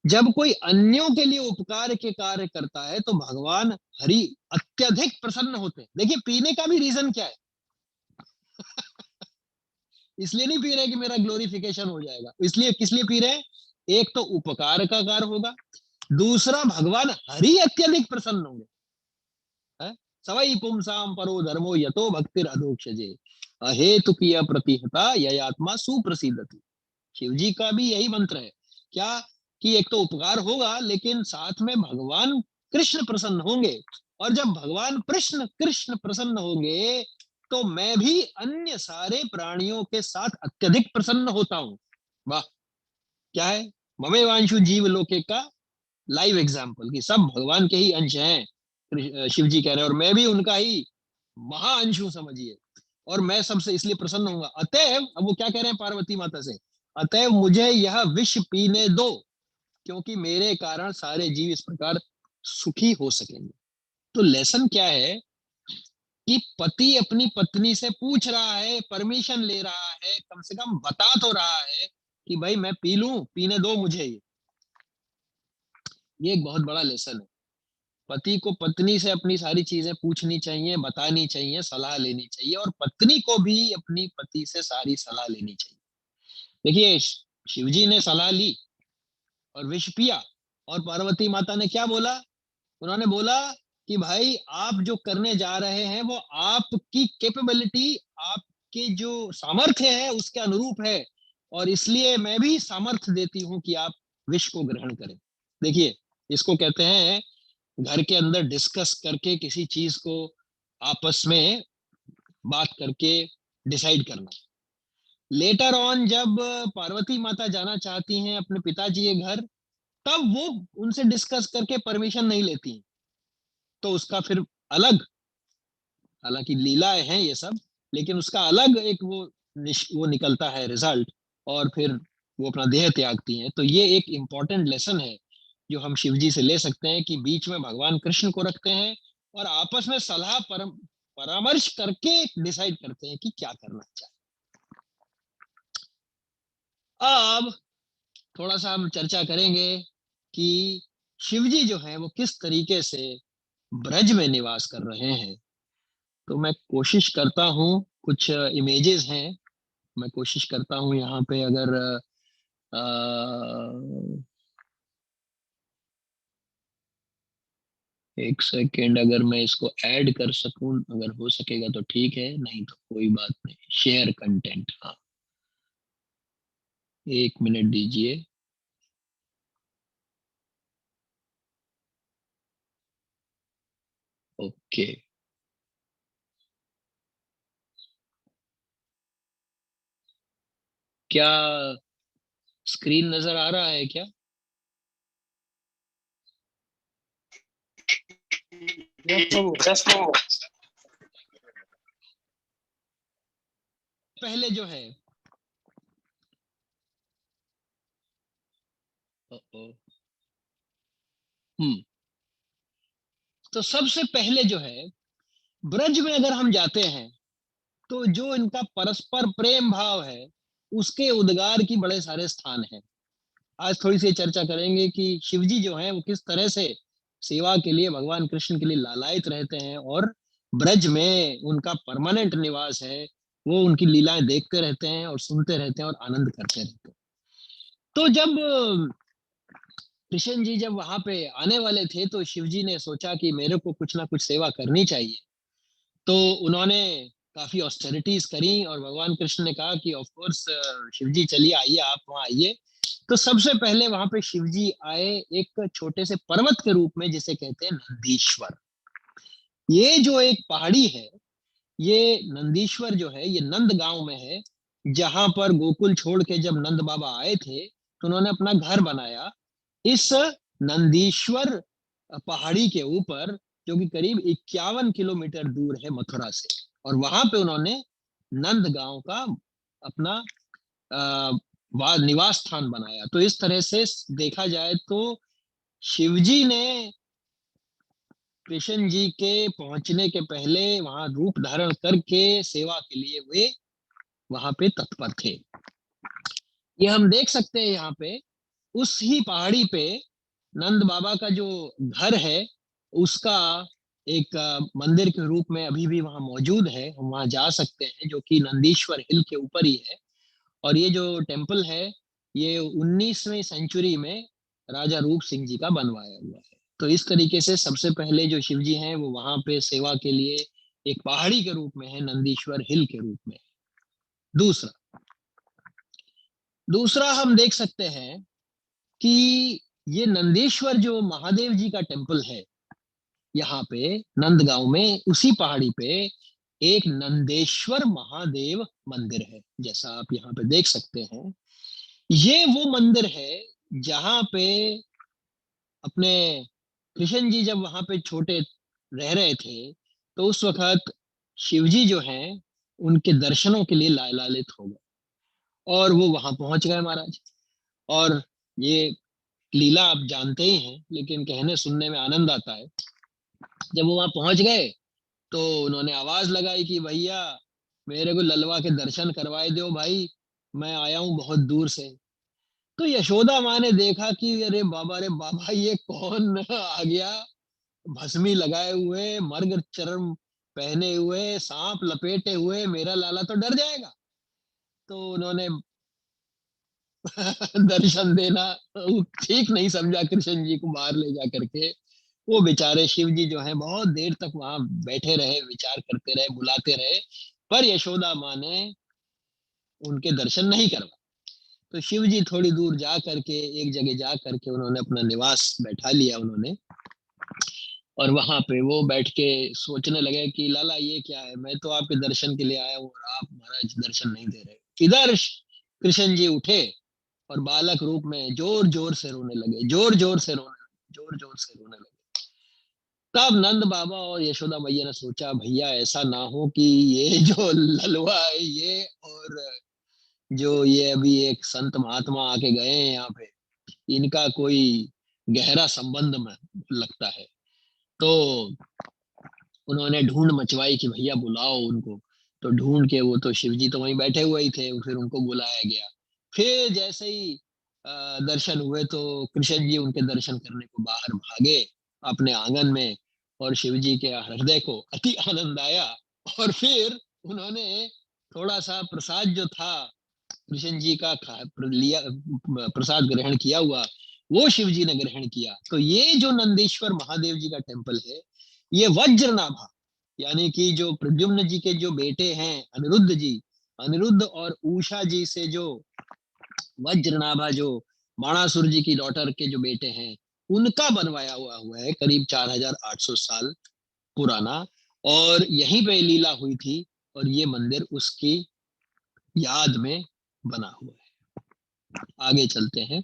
जब कोई अन्यों के लिए उपकार के कार्य करता है तो भगवान हरि अत्यधिक प्रसन्न होते हैं। देखिए पीने का भी रीजन क्या है, इसलिए नहीं पी रहे कि मेरा ग्लोरिफिकेशन हो जाएगा, इसलिए किस लिए पी रहे हैं? एक तो उपकार का कार्य होगा, दूसरा भगवान हरि अत्यधिक प्रसन्न होंगे। सवई पुंसाम परो धर्मो यतो भक्तिर अधोक्षजे अहेतु किया प्रतिहता यह आत्मा सुप्रसिद्धति। शिव जी का भी यही मंत्र है क्या, कि एक तो उपकार होगा, लेकिन साथ में भगवान कृष्ण प्रसन्न होंगे, और जब भगवान कृष्ण कृष्ण प्रसन्न होंगे तो मैं भी अन्य सारे प्राणियों के साथ अत्यधिक प्रसन्न होता हूं। वाह, क्या है? ममेवांशु जीव लोके का लाइव एग्जाम्पल कि सब भगवान के ही अंश हैं, शिव जी कह रहे हैं, और मैं भी उनका ही महाअंश हूं समझिए, और मैं सबसे इसलिए प्रसन्न होऊंगा। अतएव, अब वो क्या कह रहे हैं पार्वती माता से, अतएव मुझे यह विष पीने दो, क्योंकि मेरे कारण सारे जीव इस प्रकार सुखी हो सकेंगे। तो लेसन क्या है कि पति अपनी पत्नी से पूछ रहा है, परमिशन ले रहा है, कम से कम बता तो रहा है कि भाई मैं पी लूं, पीने दो मुझे। ये एक बहुत बड़ा लेसन है। पति को पत्नी से अपनी सारी चीजें पूछनी चाहिए, बतानी चाहिए, सलाह लेनी चाहिए, और पत्नी को भी अपनी पति से सारी सलाह लेनी चाहिए। देखिए शिवजी ने सलाह ली और विष पिया, और पार्वती माता ने क्या बोला? उन्होंने बोला कि भाई आप जो करने जा रहे हैं वो आपकी कैपेबिलिटी, आपके जो सामर्थ्य है उसके अनुरूप है, और इसलिए मैं भी सामर्थ्य देती हूं कि आप विष को ग्रहण करें। देखिए इसको कहते हैं घर के अंदर डिस्कस करके किसी चीज को आपस में बात करके डिसाइड करना। लेटर ऑन जब पार्वती माता जाना चाहती हैं अपने पिताजी के घर, तब वो उनसे डिस्कस करके परमिशन नहीं लेती, तो उसका फिर अलग, हालांकि लीलाएं हैं ये सब, लेकिन उसका अलग एक वो निकलता है रिजल्ट, और फिर वो अपना देह त्यागती हैं। तो ये एक इंपॉर्टेंट लेसन है जो हम शिवजी से ले सकते हैं, कि बीच में भगवान कृष्ण को रखते हैं और आपस में सलाह परामर्श करके डिसाइड करते हैं कि क्या करना चाहिए। अब थोड़ा सा हम चर्चा करेंगे कि शिवजी जो है वो किस तरीके से ब्रज में निवास कर रहे हैं। तो मैं कोशिश करता हूँ, कुछ इमेजेस हैं, मैं कोशिश करता हूँ यहाँ पे अगर एक सेकेंड, अगर मैं इसको ऐड कर सकूं, अगर हो सकेगा तो ठीक है, नहीं तो कोई बात नहीं। शेयर कंटेंट, हाँ 1 मिनट दीजिए। ओके, क्या स्क्रीन नजर आ रहा है क्या? यस प्रभु। पहले जो है तो सबसे पहले जो है ब्रज में अगर हम जाते हैं तो जो इनका परस्पर प्रेम भाव है उसके उद्गार की बड़े सारे स्थान हैं। आज थोड़ी सी चर्चा करेंगे कि शिवजी जो हैं वो किस तरह से सेवा के लिए भगवान कृष्ण के लिए लालायित रहते हैं और ब्रज में उनका परमानेंट निवास है। वो उनकी लीलाएं देखते रहते हैं और सुनते रहते हैं और आनंद करते रहते हैं। तो जब कृष्ण जी जब वहां पे आने वाले थे तो शिवजी ने सोचा कि मेरे को कुछ ना कुछ सेवा करनी चाहिए। तो उन्होंने काफी ऑस्टेरिटीज करी और भगवान कृष्ण ने कहा कि ऑफ कोर्स शिवजी चलिए आइए, आप वहां आइए। तो सबसे पहले वहां पे शिवजी आए एक छोटे से पर्वत के रूप में जिसे कहते हैं नंदीश्वर। ये जो एक पहाड़ी है, ये नंदीश्वर जो है ये नंद गांव में है, जहां पर गोकुल छोड़ के जब नंद बाबा आए थे तो उन्होंने अपना घर बनाया इस नंदीश्वर पहाड़ी के ऊपर, जो कि करीब 51 किलोमीटर दूर है मथुरा से। और वहां पे उन्होंने नंद गांव का अपना निवास स्थान बनाया। तो इस तरह से देखा जाए तो शिवजी ने कृष्ण जी के पहुंचने के पहले वहां रूप धारण करके सेवा के लिए वे वहां पे तत्पर थे। ये हम देख सकते हैं यहाँ पे उस ही पहाड़ी पे नंद बाबा का जो घर है उसका एक मंदिर के रूप में अभी भी वहां मौजूद है। हम वहां जा सकते हैं, जो कि नंदीश्वर हिल के ऊपर ही है। और ये जो टेम्पल है ये 19वीं सेंचुरी में राजा रूप सिंह जी का बनवाया हुआ है। तो इस तरीके से सबसे पहले जो शिव जी हैं वो वहां पे सेवा के लिए एक पहाड़ी के रूप में है, नंदीश्वर हिल के रूप में। दूसरा दूसरा हम देख सकते हैं कि ये नंदेश्वर जो महादेव जी का टेम्पल है, यहाँ पे नंदगांव में उसी पहाड़ी पे एक नंदेश्वर महादेव मंदिर है, जैसा आप यहाँ पे देख सकते हैं। ये वो मंदिर है जहां पे अपने कृष्ण जी जब वहां पे छोटे रह रहे थे तो उस वक्त शिवजी जो हैं उनके दर्शनों के लिए लालायित हो गए और वो वहां पहुंच गए महाराज। और ये लीला आप जानते ही हैं, लेकिन कहने सुनने में आनंद आता है। जब वो वहां पहुंच गए तो उन्होंने आवाज लगाई कि भैया मेरे को ललवा के दर्शन करवाए दो भाई, मैं आया हूं बहुत दूर से। तो यशोदा माँ ने देखा कि अरे बाबा ये कौन आ गया, भस्मी लगाए हुए, मर्ग चर्म पहने हुए, सांप लपेटे हुए, मेरा लाला तो डर जाएगा। तो उन्होंने दर्शन देना ठीक नहीं समझा कृष्ण जी को बाहर ले जा करके। वो बेचारे शिव जी जो हैं बहुत देर तक वहां बैठे रहे, विचार करते रहे, बुलाते रहे, पर यशोदा माँ ने उनके दर्शन नहीं करवाए। तो शिव जी थोड़ी दूर जा करके एक जगह जा करके उन्होंने अपना निवास बैठा लिया उन्होंने। और वहां पे वो बैठ के सोचने लगे कि लाला ये क्या है, मैं तो आपके दर्शन के लिए आया हूँ और आप महाराज दर्शन नहीं दे रहे। इधर कृष्ण जी उठे और बालक रूप में जोर जोर से रोने लगे, जोर जोर से रोने लगे, जोर जोर से रोने लगे। तब नंद बाबा और यशोदा मैया ने सोचा भैया ऐसा ना हो कि ये जो ललवा है ये और जो ये अभी एक संत महात्मा आके गए हैं यहाँ पे, इनका कोई गहरा संबंध में लगता है। तो उन्होंने ढूंढ मचवाई कि भैया बुलाओ उनको। तो ढूंढ के वो तो शिवजी तो वहीं बैठे हुए ही थे, फिर उनको बुलाया गया। फिर जैसे ही दर्शन हुए तो कृष्ण जी उनके दर्शन करने को बाहर भागे अपने आंगन में, और शिवजी के हृदय को अति आनंद आया। और फिर उन्होंने थोड़ा सा प्रसाद जो था कृष्ण जी का लिया, प्रसाद ग्रहण किया हुआ, वो शिव जी ने ग्रहण किया। तो ये जो नंदीश्वर महादेव जी का टेम्पल है ये वज्रनाभा, यानी कि जो प्रद्युम्न जी के जो बेटे हैं अनिरुद्ध जी, अनिरुद्ध और उषा जी से जो वज्रनाभा जो बाणासुर जी की डॉटर के जो बेटे हैं उनका बनवाया हुआ है, करीब 4800 साल पुराना। और यहीं पे लीला हुई थी और ये मंदिर उसकी याद में बना हुआ है। आगे चलते हैं।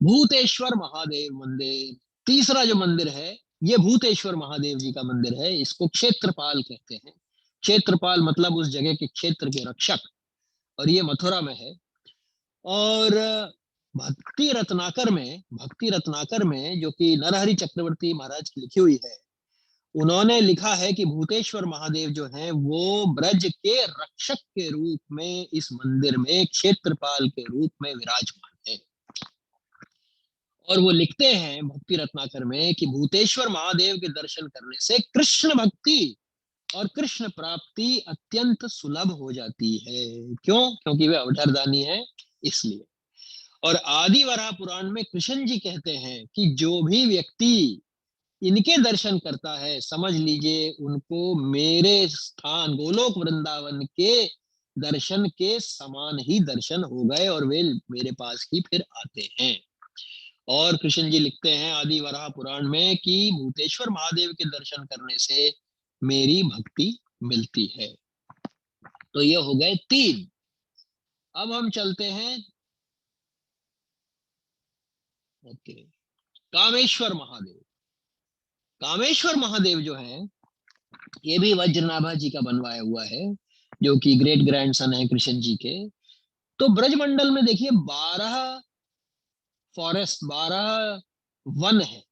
भूतेश्वर महादेव मंदिर, तीसरा जो मंदिर है ये भूतेश्वर महादेव जी का मंदिर है। इसको क्षेत्रपाल कहते हैं। क्षेत्रपाल मतलब उस जगह के क्षेत्र के रक्षक, और ये मथुरा में है। और भक्ति रत्नाकर में जो कि नरहरि चक्रवर्ती महाराज की लिखी हुई है, उन्होंने लिखा है कि भूतेश्वर महादेव जो हैं वो ब्रज के रक्षक के रूप में इस मंदिर में क्षेत्रपाल के रूप में विराजमान है। और वो लिखते हैं भक्ति रत्नाकर में कि भूतेश्वर महादेव के दर्शन करने से कृष्ण भक्ति और कृष्ण प्राप्ति अत्यंत सुलभ हो जाती है। क्यों? क्योंकि वे अवधरदानी है, इसलिए। और आदि वराह पुराण में कृष्ण जी कहते हैं कि जो भी व्यक्ति इनके दर्शन करता है, समझ लीजिए उनको मेरे स्थान गोलोक वृंदावन के दर्शन के समान ही दर्शन हो गए, और वे मेरे पास ही फिर आते हैं। और कृष्ण जी लिखते हैं आदि वराह पुराण में कि भूतेश्वर महादेव के दर्शन करने से मेरी भक्ति मिलती है। तो ये हो गए 3। अब हम चलते हैं कामेश्वर महादेव। कामेश्वर महादेव जो है ये भी वज्रनाभा जी का बनवाया हुआ है, जो कि ग्रेट ग्रैंडसन है कृष्ण जी के। तो ब्रजमंडल में देखिए 12 फॉरेस्ट, 12 वन है।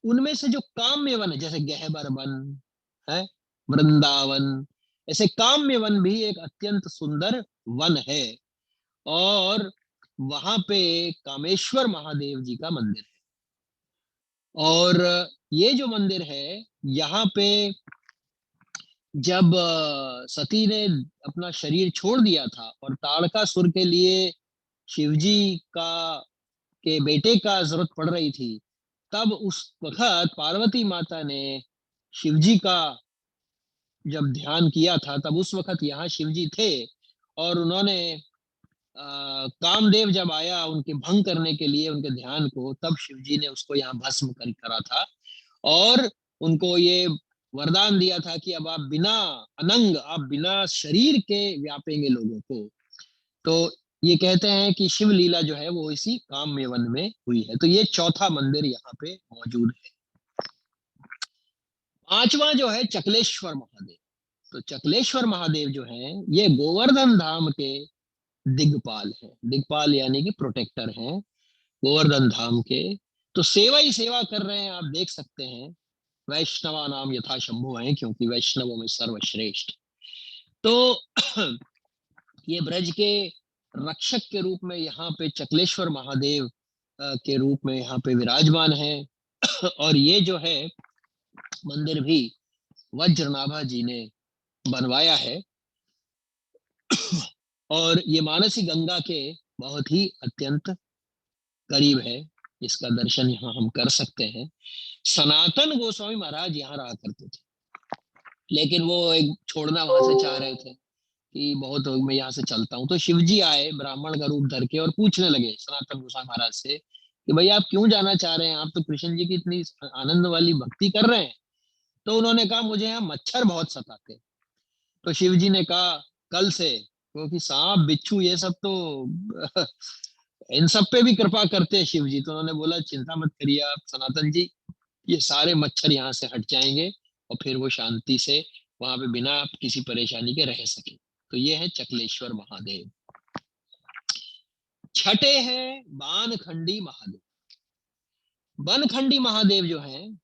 उनमें से जो काम्य वन है, जैसे गहबर वन है, वृंदावन, ऐसे काम्य वन भी एक अत्यंत सुंदर वन है। और वहां पे कामेश्वर महादेव जी का मंदिर है। और ये जो मंदिर है, यहाँ पे जब सती ने अपना शरीर छोड़ दिया था और ताड़कासुर के लिए शिवजी का के बेटे का जरूरत पड़ रही थी, तब उस वक्त पार्वती माता ने शिवजी का जब ध्यान किया था, तब उस वक्त यहाँ शिवजी थे। और उन्होंने कामदेव जब आया उनके भंग करने के लिए उनके ध्यान को, तब शिवजी ने उसको यहाँ भस्म करा था। और उनको ये वरदान दिया था कि अब आप बिना अनंग, आप बिना शरीर के व्यापेंगे लोगों को। तो ये कहते हैं कि शिव लीला जो है वो इसी काम्य वन में हुई है। तो ये चौथा मंदिर यहाँ पे मौजूद है। 5वां जो है चकलेश्वर महादेव। तो चकलेश्वर महादेव जो है ये गोवर्धन धाम के दिग्पाल है। दिग्पाल यानी कि प्रोटेक्टर हैं गोवर्धन धाम के। तो सेवा ही सेवा कर रहे हैं, आप देख सकते हैं। वैष्णवा नाम यथा शंभु है, क्योंकि वैष्णवों में सर्वश्रेष्ठ। तो ये ब्रज के रक्षक के रूप में यहाँ पे चकलेश्वर महादेव के रूप में यहाँ पे विराजमान है। और ये जो है मंदिर भी वज्रनाभा जी ने बनवाया है। और ये मानसी गंगा के बहुत ही अत्यंत करीब है। इसका दर्शन यहाँ हम कर सकते हैं। सनातन गोस्वामी महाराज यहाँ रहा करते थे, लेकिन वो एक छोड़ना वहां से चाह रहे थे कि बहुत हो, मैं यहाँ से चलता हूँ। तो शिवजी आए ब्राह्मण का रूप धर के और पूछने लगे सनातन गोस्वामी महाराज से कि भाई आप क्यों जाना चाह रहे हैं, आप तो कृष्ण जी की इतनी आनंद वाली भक्ति कर रहे हैं। तो उन्होंने कहा मुझे यहाँ मच्छर बहुत सताते। तो शिवजी ने कहा कल से, क्योंकि सांप बिच्छू ये सब तो इन सब पे भी कृपा करते हैं शिव जी। तो उन्होंने बोला चिंता मत करिए आप सनातन जी, ये सारे मच्छर यहाँ से हट जाएंगे और फिर वो शांति से वहां पे बिना किसी परेशानी के रह सके। तो ये है चकलेश्वर महादेव। छठे हैं बानखंडी महादेव। बनखंडी महादेव जो हैं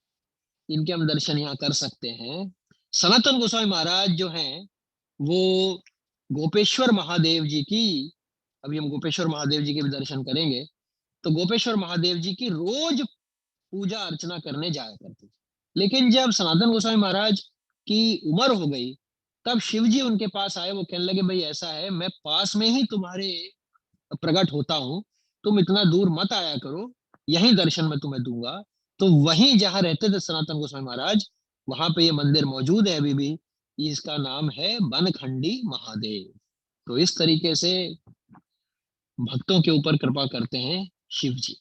इनके हम दर्शन यहाँ कर सकते हैं। सनातन गोस्वामी महाराज जो हैं वो गोपेश्वर महादेव जी की, अभी हम गोपेश्वर महादेव जी के भी दर्शन करेंगे। तो गोपेश्वर महादेव जी की रोज पूजा अर्चना करने जाया करते थे। लेकिन जब सनातन गोस्वामी महाराज की उम्र हो गई, तब शिव जी उनके पास आए। वो कहने लगे भाई ऐसा है, मैं पास में ही तुम्हारे प्रकट होता हूँ, तुम इतना दूर मत आया करो, यही दर्शन मैं तुम्हें दूंगा। तो वहीं जहां रहते थे सनातन गोस्वामी महाराज, वहां पे ये मंदिर मौजूद है अभी भी। इसका नाम है बनखंडी महादेव। तो इस तरीके से भक्तों के ऊपर कृपा करते हैं शिव जी।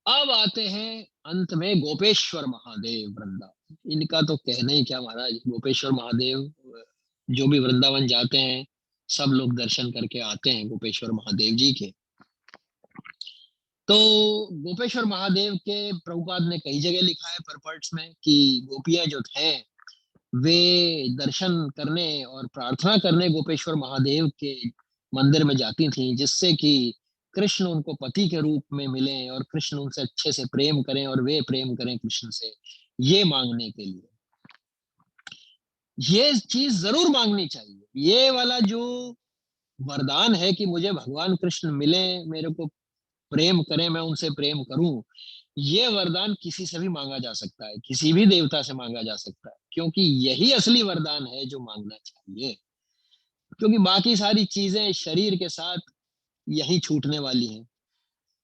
अब आते हैं अंत में गोपेश्वर महादेव वृंदावन। इनका तो कहना ही क्या महाराज। गोपेश्वर महादेव जो भी वृंदावन जाते हैं सब लोग दर्शन करके आते हैं गोपेश्वर महादेव जी के। तो गोपेश्वर महादेव के प्रभुपाद ने कई जगह लिखा है परपर्ट्स में कि गोपियां जो हैं वे दर्शन करने और प्रार्थना करने गोपेश्वर महादेव के मंदिर में जाती थीं, जिससे कि कृष्ण उनको पति के रूप में मिले और कृष्ण उनसे अच्छे से प्रेम करें और वे प्रेम करें कृष्ण से, ये मांगने के लिए। ये चीज जरूर मांगनी चाहिए। ये वाला जो वरदान है कि मुझे भगवान कृष्ण मिले, मेरे को प्रेम करें, मैं उनसे प्रेम करूं, ये वरदान किसी से भी मांगा जा सकता है, किसी भी देवता से मांगा जा सकता है, क्योंकि यही असली वरदान है जो मांगना चाहिए। क्योंकि बाकी सारी चीजें शरीर के साथ यही छूटने वाली हैं।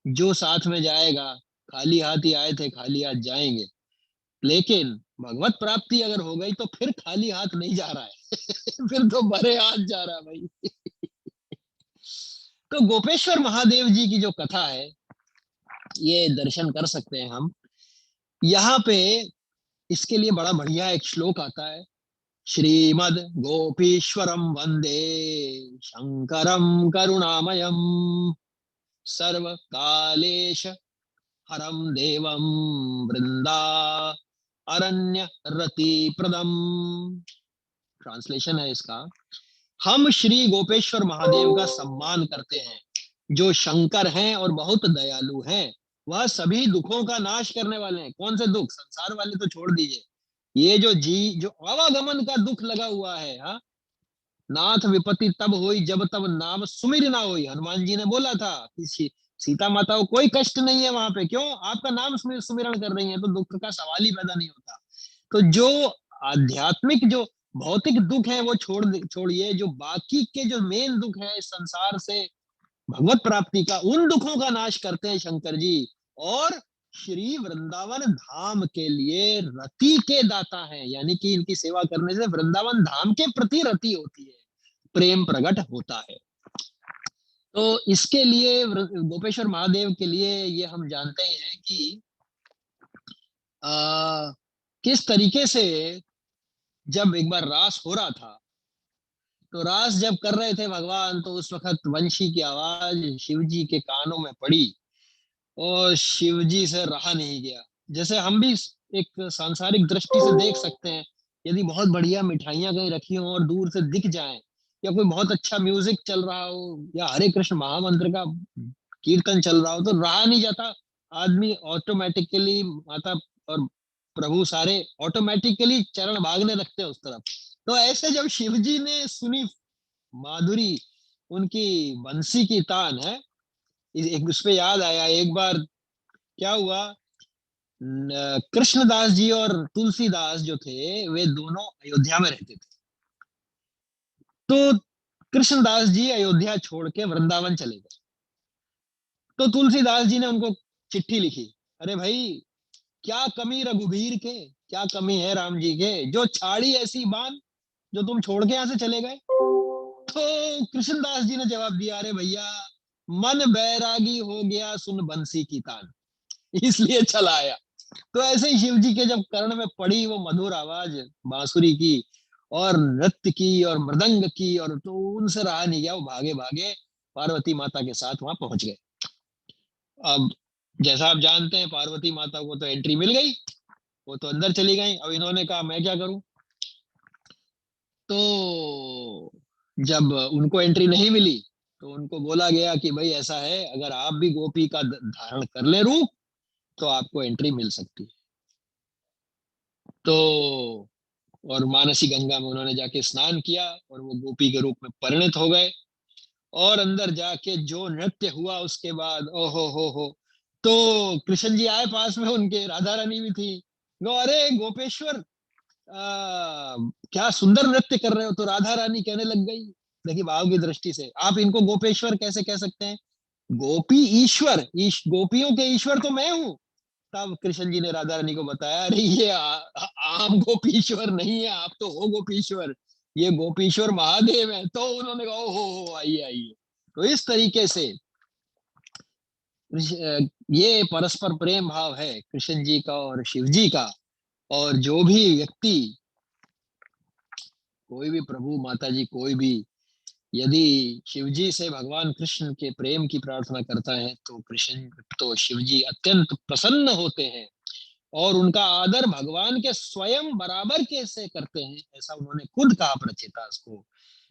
जो साथ में जाएगा, खाली हाथ ही आए थे खाली हाथ जाएंगे, लेकिन भगवत प्राप्ति अगर हो गई तो फिर खाली हाथ नहीं जा रहा है फिर तो भरे हाथ जा रहा है भाई तो गोपेश्वर महादेव जी की जो कथा है, ये दर्शन कर सकते हैं हम यहाँ पे। इसके लिए बड़ा बढ़िया एक श्लोक आता है, श्रीमद् गोपीश्वरम वंदे शंकरम करुणामयम सर्व कालेश हरम देवम वृंदा अरण्य रति प्रदम। ट्रांसलेशन है इसका, हम श्री गोपेश्वर महादेव का सम्मान करते हैं, जो शंकर हैं और बहुत दयालु हैं। वह सभी दुखों का नाश करने वाले हैं। कौन से दुख? संसार वाले तो छोड़ दीजिए, ये जो आवागमन का दुख लगा हुआ है। हाँ, नाथ विपत्ति तब होई जब तब नाम सुमिर ना होई। हनुमान जी ने बोला था कि सीता माता को कोई कष्ट नहीं है वहां पे, क्यों? आपका नाम सुमिरन कर रही है, तो दुख का सवाल ही पैदा नहीं होता। तो जो आध्यात्मिक जो भौतिक दुख है वो छोड़िए, जो बाकी के जो मेन दुख है इस संसार से भगवत प्राप्ति का, उन दुखों का नाश करते हैं शंकर जी। और श्री वृंदावन धाम के लिए रति के दाता हैं, यानी कि इनकी सेवा करने से वृंदावन धाम के प्रति रति होती है, प्रेम प्रकट होता है। तो इसके लिए गोपेश्वर महादेव के लिए ये हम जानते हैं कि किस तरीके से जब एक बार रास हो रहा था, तो रास जब कर रहे थे भगवान, तो उस वक्त वंशी की आवाज शिव जी के कानों में पड़ी और शिव जी से रहा नहीं गया। जैसे हम भी एक सांसारिक दृष्टि से देख सकते हैं, यदि बहुत बढ़िया मिठाइयां कहीं रखी हो और दूर से दिख जाएं, या कोई बहुत अच्छा म्यूजिक चल रहा हो, या हरे कृष्ण महामंत्र का कीर्तन चल रहा हो, तो रहा नहीं जाता। आदमी ऑटोमेटिकली, माता और प्रभु सारे ऑटोमेटिकली चरण भागने लगते हैं उस तरफ। तो ऐसे जब शिव जी ने सुनी माधुरी उनकी बंसी की तान है, एक उस पे याद आया, एक बार क्या हुआ, कृष्णदास जी और तुलसीदास जो थे वे दोनों अयोध्या में रहते थे। तो कृष्णदास जी अयोध्या छोड़ के वृंदावन चले गए। तो तुलसीदास जी ने उनको चिट्ठी लिखी, अरे भाई क्या कमी रघुवीर के, क्या कमी है राम जी के, जो छाड़ी ऐसी बान जो तुम छोड़ के यहां से चले गए। तो कृष्णदास जी ने जवाब दिया, अरे भैया मन बैरागी हो गया सुन बंसी की तान, इसलिए चला आया। तो ऐसे ही शिव जी के जब कर्ण में पड़ी वो मधुर आवाज बांसुरी की और नृत्य की और मृदंग की, और तो उनसे रहा नहीं गया, वो भागे भागे पार्वती माता के साथ वहां पहुंच गए। अब जैसा आप जानते हैं, पार्वती माता को तो एंट्री मिल गई, वो तो अंदर चली गई। अब इन्होंने कहा मैं क्या करूं। तो जब उनको एंट्री नहीं मिली, तो उनको बोला गया कि भाई ऐसा है, अगर आप भी गोपी का धारण कर ले रूप, तो आपको एंट्री मिल सकती है। तो और मानसी गंगा में उन्होंने जाके स्नान किया और वो गोपी के रूप में परिणत हो गए। और अंदर जाके जो नृत्य हुआ उसके बाद, ओहो हो, तो कृष्ण जी आए पास में, उनके राधा रानी भी थी। अरे गोपेश्वर, क्या सुंदर नृत्य कर रहे हो। तो राधा रानी कहने लग गई, देखिए भाव की दृष्टि से, आप इनको गोपेश्वर कैसे कह सकते हैं, गोपी ईश्वर, गोपियों के ईश्वर तो मैं हूं। तब कृष्ण जी ने राधा रानी को बताया, अरे ये आम गोपीश्वर नहीं है, आप तो हो गोपीश्वर, ये गोपीश्वर महादेव है। तो उन्होंने कहा हो आइए आइए। तो इस तरीके से ये परस्पर प्रेम भाव है कृष्ण जी का और शिव जी का। और जो भी व्यक्ति, कोई भी प्रभु माता जी, कोई भी यदि शिवजी से भगवान कृष्ण के प्रेम की प्रार्थना करता है तो कृष्ण तो शिवजी अत्यंत प्रसन्न होते हैं और उनका आदर भगवान के स्वयं बराबर कैसे करते हैं, ऐसा उन्होंने खुद कहा प्रचेतास को।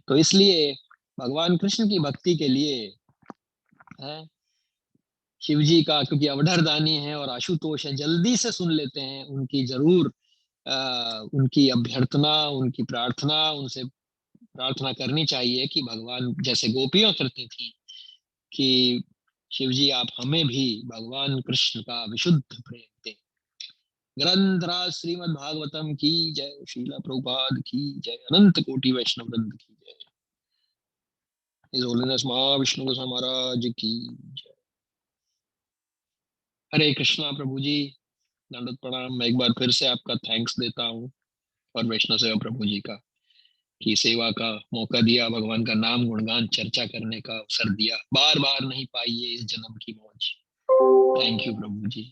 तो इसलिए भगवान कृष्ण की भक्ति के लिए है शिवजी का, क्योंकि अवधर दानी है और आशुतोष है, जल्दी से सुन लेते हैं उनकी जरूर उनकी अभ्यर्थना, उनकी प्रार्थना, उनसे प्रार्थना करनी चाहिए कि भगवान जैसे गोपियां करती थी कि शिवजी आप हमें भी भगवान कृष्ण का विशुद्ध प्रेम दें। ग्रंथराज श्रीमद् भागवतम की जय, श्रीला प्रभुपाद की जय, अनंत कोटि वैष्णव वृंद की जय, हिज होलीनेस महाविष्णु गोसाई महाराज की जय। हरे कृष्णा प्रभु जी, दंडवत प्रणाम। मैं एक बार फिर से आपका थैंक्स देता हूँ और वैष्णव सेवा प्रभु जी का की सेवा का मौका दिया, भगवान का नाम गुणगान चर्चा करने का अवसर दिया। बार बार नहीं पाई है इस जन्म की मौज। थैंक यू प्रभु जी।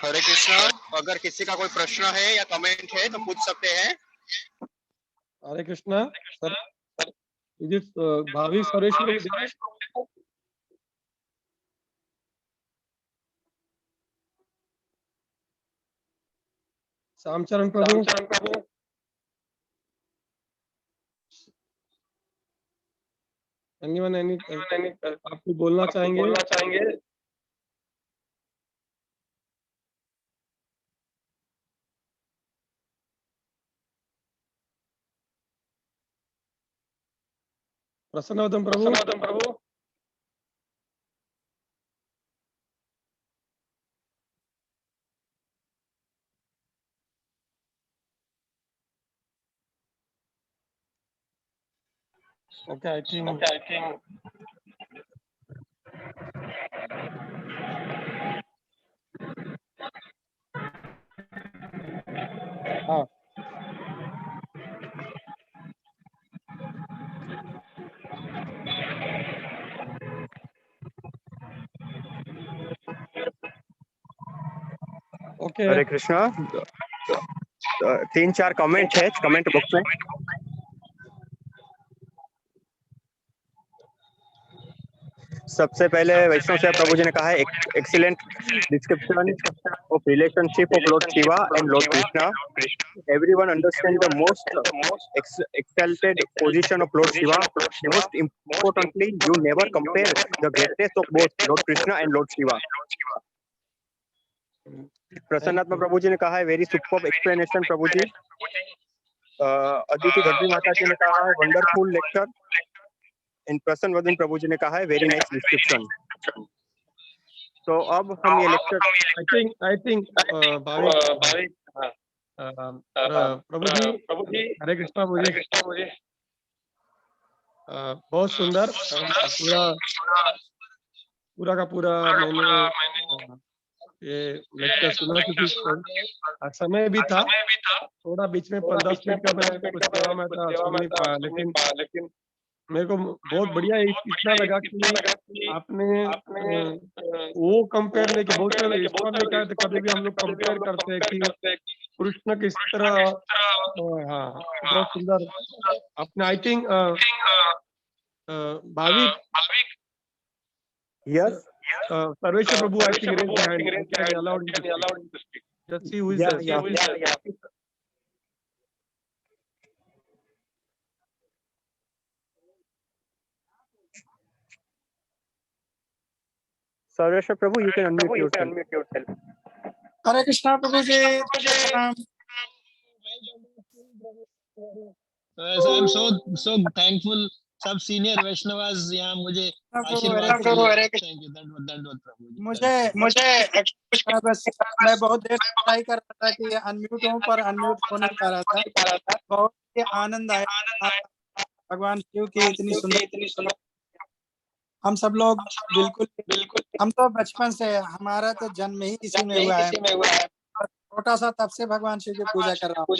हरे कृष्णा। अगर किसी का कोई प्रश्न है या कमेंट है तो पूछ सकते हैं। हरे कृष्णा सर, भावी सर्वेश्वर श्यामचरण प्रभु, आप कुछ बोलना चाहेंगे? प्रसन्नवदन प्रभु, Okay, I think हाँ, ओके। हरे कृष्णा। 3-4 कमेंट है कमेंट बॉक्स में। सबसे पहले वैष्णव सेवा प्रभु जी ने कहा है excellent description of relationship of Lord Shiva and Lord Krishna. Everyone understand the most exalted position of Lord Shiva. Most importantly, you never compare the greatness of both Lord Krishna and Lord Shiva. प्रसन्नात्मा प्रभु जी ने कहा है वेरी सुपर्ब एक्सप्लेनेशन प्रभु जी। अदिति गढ़वी माता जी ने कहा है वंडरफुल लेक्चर। इन प्रसन्न वदन प्रभु जी ने कहा है वेरी नाइस डिस्क्रिप्शन। तो अब हम ये लेक्चर आई थिंक प्रभु जी, हरे कृष्णा प्रभु जी, बहुत सुंदर, पूरा का पूरा मैंने ये लेक्चर सुना, क्योंकि समय भी था थोड़ा, बीच में 15-10 मिनट का मैं कुछ सेवा में था, सुन नहीं पाया, लेकिन मेरे को बहुत बढ़िया इतना लगा कि आपने वो कंपेयर लेके, बहुत सारे ईश्वर ने कहा, कभी भी हम लोग कंपेयर करते हैं कि कृष्ण किस तरह, हाँ बहुत सुंदर आपने, I think Bhavik yes Sarveshwar Prabhu, I think raise hand, allowed to speak, just see who is there. Sarveshwar Prabhu you can unmute yourself. Hare Krishna Prabhu ji, प्रणाम। आई एम सो थैंकफुल, सब सीनियर वैष्णवास यहाँ मुझे आशीर्वाद के लिए। थैंक यू, दंडवत प्रभु जी। मुझे बस मैं बहुत देर से ट्राई कर रहा था कि अनम्यूट हूँ, पर अनम्यूट हो नहीं पा रहा था। बहुत ही आनंद आया भगवान शिव की इतनी सुंदर। हम सब लोग बिल्कुल, हम तो बचपन से, हमारा तो जन्म ही इसी में हुआ है, छोटा सा तब से भगवान शिव की पूजा कर रहा हूँ,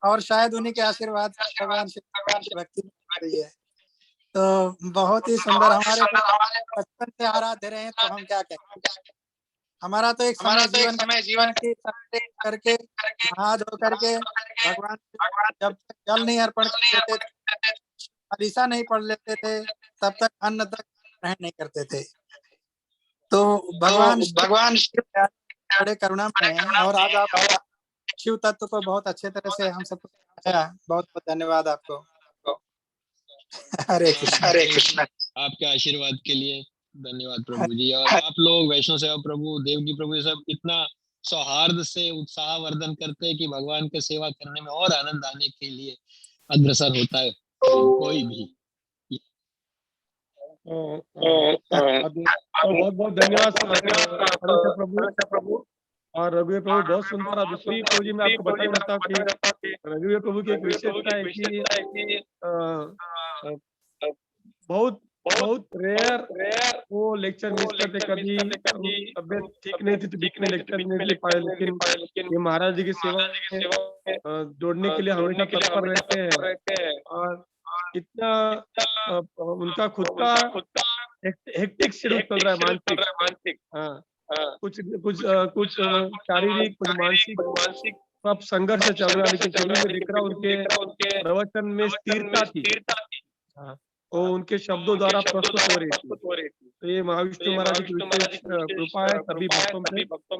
और शायद उन्हीं के आशीर्वाद से भगवान शिव की भक्ति रही है। तो बहुत ही सुंदर, हमारे बचपन से आराध्य रहे हैं, तो हम क्या कहें। हमारा तो एक समय जीवन की करके नहा धो करके भगवान जब तक जल नहीं अर्पण करते थे, चालीसा नहीं पढ़ लेते थे, तब तक अन्न तक ग्रहण नहीं करते थे। तो भगवान बड़े करुणा में हैं और आज आप शिव तत्व को बहुत अच्छे तरह से हम सबको समझाया। बहुत बहुत धन्यवाद आपको। हरे कृष्ण। हरे कृष्ण। आपके आशीर्वाद के लिए धन्यवाद प्रभु जी। और आप लोग वैष्णव सेवा प्रभु, देवकी प्रभु, ये सब इतना सौहार्द से उत्साह वर्धन करते हैं कि भगवान की सेवा करने में और आनंद आने के लिए अग्रसर होता है कोई भी। बहुत बहुत धन्यवाद प्रभु। और रघुवीर प्रभु बहुत सुंदर। और दूसरी प्रभु जी मैं आपको बताना चाहता हूँ कि रघुवीर प्रभु की एक विशेषता है कि बहुत बहुत रेयर वो लेक्चर मिस करते। कभी तबियत ठीक नहीं थी तो बीच में लेक्चर नहीं दे पाए, लेकिन ये महाराज जी की सेवा जोड़ने के लिए हमेशा तत्पर रहते हैं। और इतना उनका खुद का हेक्टिक शेड्यूल चल रहा है, मानसिक कुछ शारीरिक, कुछ मानसिक सब संघर्ष चल रहा है, लेकिन फिर भी मैं देख रहा हूँ उनके प्रवचन में स्थिरता थी। वो उनके शब्दों द्वारा प्रस्तुत हो रही थी। तो ये महाविष्णु महाराज की विशेष कृपा है सभी भक्तों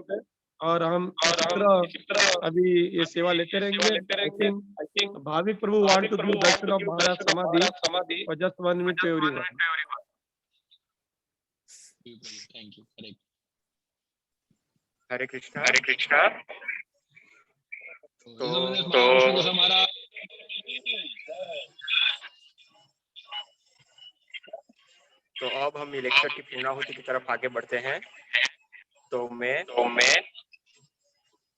पे। और हम इसी तरह अभी ये सेवा लेते रहेंगे। I think Bhavik Prabhu want to do darshan of Maharaj samadhi for just 1 minute to everyone. Thank you. Hare Krishna. Hare Krishna. तो हमारा तो अब हम ये लेक्चर की पूर्णाहुति की तरफ आगे बढ़ते हैं। तो मैं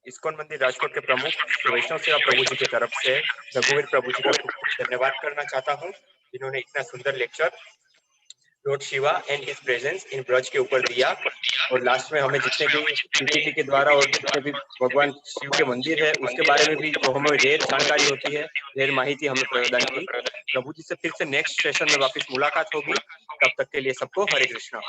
इस्कॉन मंदिर राजकोट के प्रमुख वैष्णव सेवा प्रभु जी की तरफ से रघुवीर प्रभु जी का धन्यवाद करना चाहता हूँ, जिन्होंने इतना सुंदर lecture Lord Shiva and his presence in Braj के ऊपर दिया। और लास्ट में हमें जितने भी पीपीटी के द्वारा और जितने भी भगवान शिव के मंदिर है उसके बारे में भी जो हमें ढेर जानकारी होती है, ढेर माहिती हमें प्रदान की। प्रभु जी से फिर से नेक्स्ट सेशन में वापस मुलाकात होगी। तब तक के लिए सबको हरे कृष्णा।